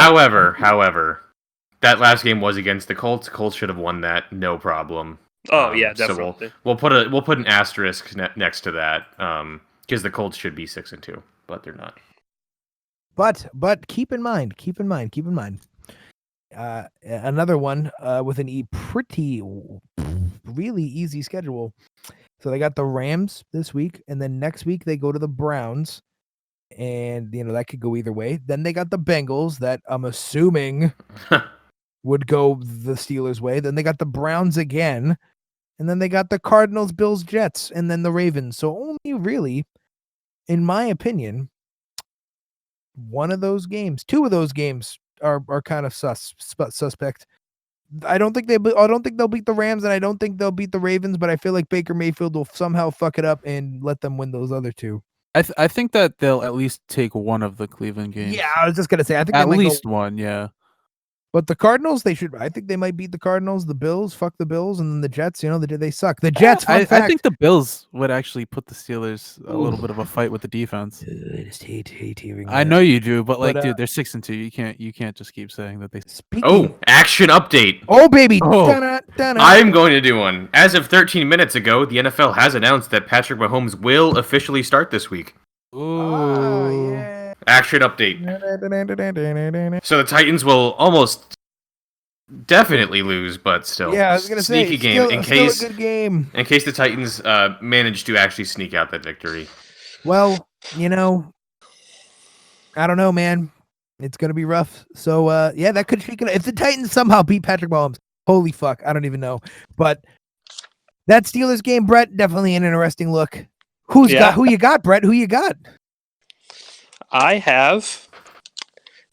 Speaker 3: that last game was against the Colts. Colts should have won that, no problem.
Speaker 4: Oh yeah,
Speaker 3: So
Speaker 4: definitely.
Speaker 3: we'll put an asterisk next to that, because the Colts should be 6-2, but they're not.
Speaker 1: But keep in mind. Another one with pretty really easy schedule. So they got the Rams this week, and then next week they go to the Browns, and that could go either way. Then they got the Bengals that I'm assuming would go the Steelers' way. Then they got the Browns again, and then they got the Cardinals, Bills, Jets, and then the Ravens. So only really, in my opinion, one of those games, 2 of those games are kind of suspect. I don't think they'll beat the Rams, and I don't think they'll beat the Ravens, but I feel like Baker Mayfield will somehow fuck it up and let them win those other 2.
Speaker 2: I think that they'll at least take one of the Cleveland games.
Speaker 1: Yeah, I was just gonna say I think
Speaker 2: At
Speaker 1: they might
Speaker 2: least
Speaker 1: go,
Speaker 2: one, yeah.
Speaker 1: but the Cardinals, I think they might beat the Cardinals, the Bills, fuck the Bills, and then the Jets. They suck. The Jets. Fun
Speaker 2: I
Speaker 1: fact,
Speaker 2: think the Bills would actually put the Steelers a little bit of a fight with the defense.
Speaker 1: I just hate hearing.
Speaker 2: I know you do, but
Speaker 1: But,
Speaker 2: dude, they're 6-2. You can't just keep saying that they.
Speaker 1: Speaking.
Speaker 3: Action update.
Speaker 1: Oh baby.
Speaker 2: Oh.
Speaker 1: Dun-dun-dun-dun.
Speaker 3: I'm going to do one. As of 13 minutes ago, the NFL has announced that Patrick Mahomes will officially start this week.
Speaker 2: Ooh.
Speaker 1: Yeah.
Speaker 3: Action update. So the Titans will almost definitely lose, but still.
Speaker 1: Yeah, I was gonna say
Speaker 3: sneaky game
Speaker 1: still a good game.
Speaker 3: in case the Titans manage to actually sneak out that victory.
Speaker 1: Well, I don't know, man. It's gonna be rough. So yeah, that could shake it. If the Titans somehow beat Patrick Mahomes, holy fuck, I don't even know. But that Steelers game, Brett, definitely an interesting look. Who you got, Brett? Who you got?
Speaker 4: I have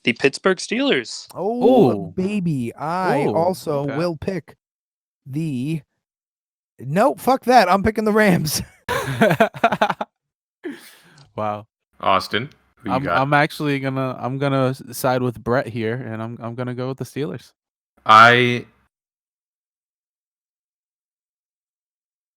Speaker 4: the Pittsburgh Steelers.
Speaker 1: Oh,
Speaker 2: Ooh.
Speaker 1: baby. I
Speaker 2: Ooh,
Speaker 1: also
Speaker 2: okay.
Speaker 1: will pick the. No, fuck that. I'm picking the Rams.
Speaker 2: Wow.
Speaker 3: Austin, who you got?
Speaker 2: I'm actually gonna side with Brett here, and I'm gonna go with the Steelers.
Speaker 3: I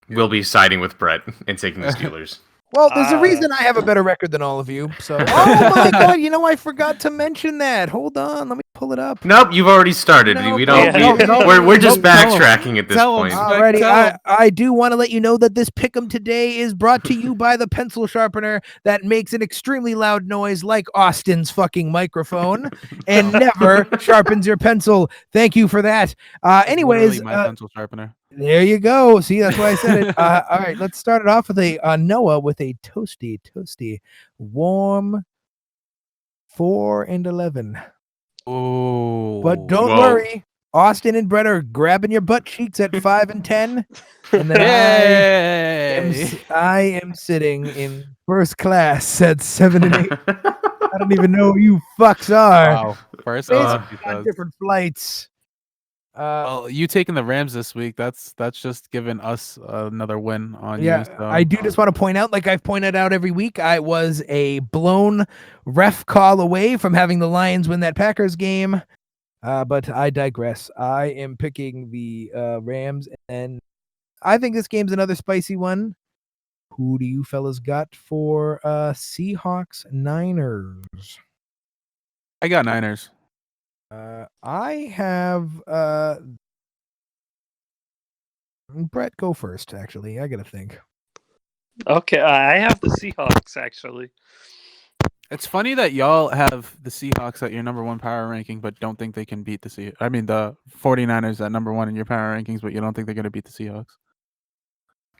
Speaker 3: will be siding with Brett and taking the Steelers.
Speaker 1: Well, there's a reason I have a better record than all of you. So, oh my god, I forgot to mention that. Hold on, let me pull it up.
Speaker 3: Nope, you've already started.
Speaker 1: No,
Speaker 3: We don't.
Speaker 1: no,
Speaker 3: We're just
Speaker 2: no, tell 'em.
Speaker 3: backtracking at this
Speaker 2: Tell 'em.
Speaker 3: point.
Speaker 1: Alrighty, I do want to let you know that this pick'em today is brought to you by the pencil sharpener that makes an extremely loud noise like Austin's fucking microphone and never sharpens your pencil. Thank you for that. Anyways,
Speaker 2: Literally my pencil sharpener.
Speaker 1: there you go. See, that's why I said it. All right, let's start it off with a Noah with a toasty, warm 4-11.
Speaker 2: Oh,
Speaker 1: But don't
Speaker 3: Whoa.
Speaker 1: worry, Austin and Brett are grabbing your butt cheeks at 5-10, and then
Speaker 2: Yay!
Speaker 1: I am sitting in first class at 7-8. I don't even know who you fucks are.
Speaker 2: Wow, first
Speaker 1: Basically
Speaker 2: class.
Speaker 1: on different flights.
Speaker 2: Well, you taking the Rams this week? That's just giving us another win on
Speaker 1: Yeah,
Speaker 2: you. So.
Speaker 1: I do just want to point out, like I've pointed out every week, I was a blown ref call away from having the Lions win that Packers game. But I digress. I am picking the Rams, and I think this game's another spicy one. Who do you fellas got for Seahawks Niners?
Speaker 2: I got Niners.
Speaker 1: I have Brett go first. Actually, I gotta think.
Speaker 4: Okay, I have the Seahawks actually.
Speaker 2: It's funny that y'all have the Seahawks at your number one power ranking, but don't think they can beat the the 49ers at number one in your power rankings, but you don't think they're going to beat the Seahawks.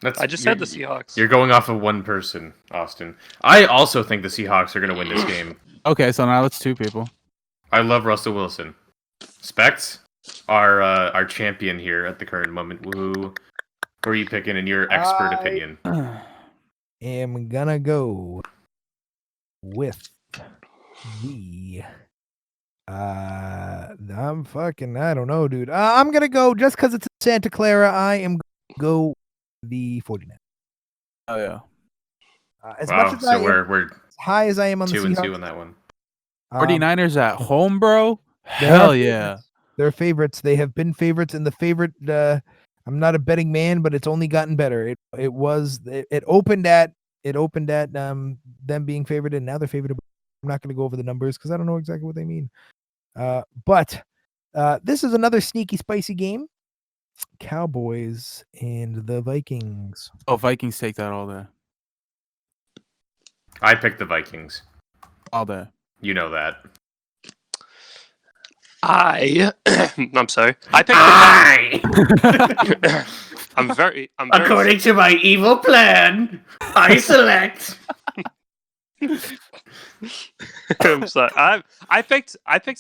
Speaker 3: That's,
Speaker 4: I just had the Seahawks.
Speaker 3: You're going off of one person, Austin. I also think the Seahawks are going to win this game.
Speaker 2: Okay, so now it's two people.
Speaker 3: I love Russell Wilson. Specs, our champion here at the current moment. Who are you picking in your expert opinion?
Speaker 1: Am gonna go with the I don't know, dude. I'm gonna go just because it's Santa Clara. I am gonna go the 49.
Speaker 2: Oh yeah.
Speaker 1: As
Speaker 3: Wow,
Speaker 1: much as
Speaker 3: so we're
Speaker 1: as high as I am on the
Speaker 3: 2 and
Speaker 1: Seahawks,
Speaker 3: 2 on that one.
Speaker 2: 49ers at home, bro?
Speaker 1: they are
Speaker 2: Hell yeah.
Speaker 1: favorites. They're favorites. They have been favorites, and the favorite. I'm not a betting man, but it's only gotten better. It opened at them being favored, and now they're favored. I'm not going to go over the numbers because I don't know exactly what they mean. But this is another sneaky, spicy game. Cowboys and the Vikings.
Speaker 2: Oh, Vikings take that all day.
Speaker 3: I picked the Vikings.
Speaker 2: All day.
Speaker 3: You know that.
Speaker 4: I'm sorry. I picked I'm very
Speaker 3: According to my evil plan, I select.
Speaker 4: I'm sorry. I picked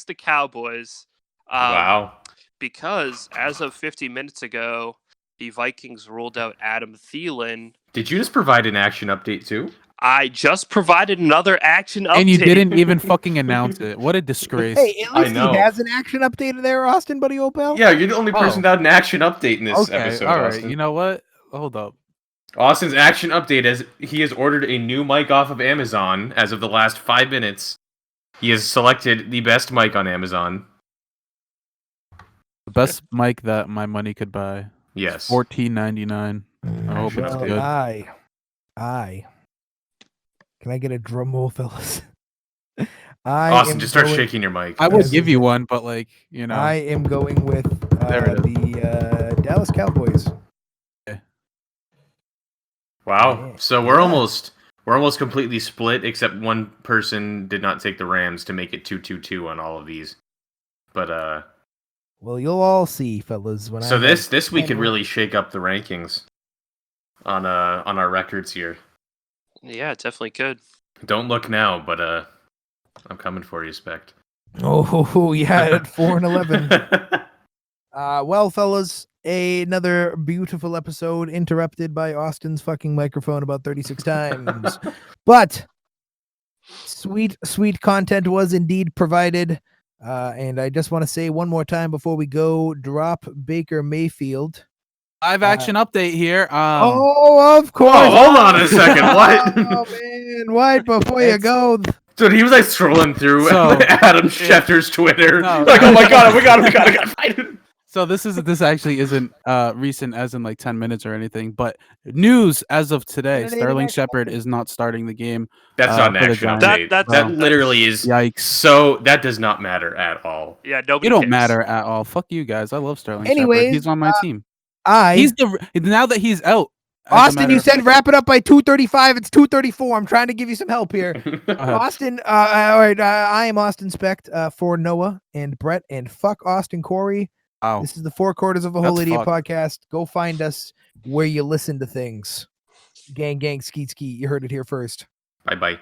Speaker 4: the Cowboys.
Speaker 3: Wow.
Speaker 4: Because as of 50 minutes ago, the Vikings ruled out Adam Thielen.
Speaker 3: Did you just provide an action update too?
Speaker 4: I just provided another action update.
Speaker 2: And you didn't even fucking announce it. What a disgrace.
Speaker 1: Hey, at least
Speaker 3: I know.
Speaker 1: he has an action update there, Austin, buddy Opel.
Speaker 3: Yeah, you're the only person without an action update in this
Speaker 2: Okay,
Speaker 3: episode,
Speaker 2: all right.
Speaker 3: Austin.
Speaker 2: You know what? Hold up.
Speaker 3: Austin's action update is he has ordered a new mic off of Amazon as of the last 5 minutes. He has selected the best mic on Amazon.
Speaker 2: The best mic that my money could buy.
Speaker 3: Yes.
Speaker 2: $14.99. I hope it's
Speaker 1: Well,
Speaker 2: good.
Speaker 1: I. Can I get a drum roll, fellas?
Speaker 3: Austin, just start shaking your mic.
Speaker 2: I would
Speaker 1: Yes.
Speaker 2: give you one, but I
Speaker 1: am going with
Speaker 2: There it is.
Speaker 1: the Dallas Cowboys.
Speaker 3: Wow.
Speaker 1: Yeah.
Speaker 3: So we're almost completely split, except one person did not take the Rams to make it 2-2-2 on all of these. But
Speaker 1: Well, you'll all see, fellas. When
Speaker 3: so
Speaker 1: I
Speaker 3: this we could really shake up the rankings on our records here.
Speaker 4: Yeah, it definitely could.
Speaker 3: Don't look now, but I'm coming for you, Spect.
Speaker 1: Oh yeah, at 4-11. Well, fellas, another beautiful episode interrupted by Austin's fucking microphone about 36 times. But sweet content was indeed provided. And I just want to say one more time before we go, drop Baker Mayfield.
Speaker 2: Live action update here.
Speaker 1: Of course.
Speaker 3: Oh, hold on a second. What?
Speaker 1: Oh man, what? Before you go,
Speaker 3: Dude, he was like scrolling through
Speaker 2: So-
Speaker 3: Adam Schefter's Twitter.
Speaker 2: No.
Speaker 3: Like, oh my god, we gotta fight him.
Speaker 2: So this actually isn't recent as in like 10 minutes or anything, but news as of today,
Speaker 1: Saturday
Speaker 2: Sterling
Speaker 1: Night
Speaker 2: Shepard is not starting the game.
Speaker 3: That's not an
Speaker 2: for the
Speaker 3: action
Speaker 2: Giants.
Speaker 3: update.
Speaker 4: That-
Speaker 3: That literally is
Speaker 2: Yikes.
Speaker 3: so. That does not matter at all.
Speaker 4: Yeah, nobody
Speaker 2: You don't
Speaker 4: cares.
Speaker 2: matter at all. Fuck you guys. I love Sterling
Speaker 1: Anyways,
Speaker 2: Shepard. He's on my team.
Speaker 1: He's
Speaker 2: Now that he's out. as a
Speaker 1: Austin.
Speaker 2: matter
Speaker 1: You
Speaker 2: of
Speaker 1: said
Speaker 2: fact-
Speaker 1: wrap it up by 2:35. It's 2:34. I'm trying to give you some help here.
Speaker 2: Go ahead.
Speaker 1: Austin, all right. I am Austin Specht for Noah and Brett, and fuck Austin Corey.
Speaker 2: Wow.
Speaker 1: This is the 4 quarters of a whole
Speaker 2: That's
Speaker 1: idiot
Speaker 2: fucked.
Speaker 1: podcast. Go find us where you listen to things. Gang, skeet, skeet. You heard it here first.
Speaker 3: Bye bye.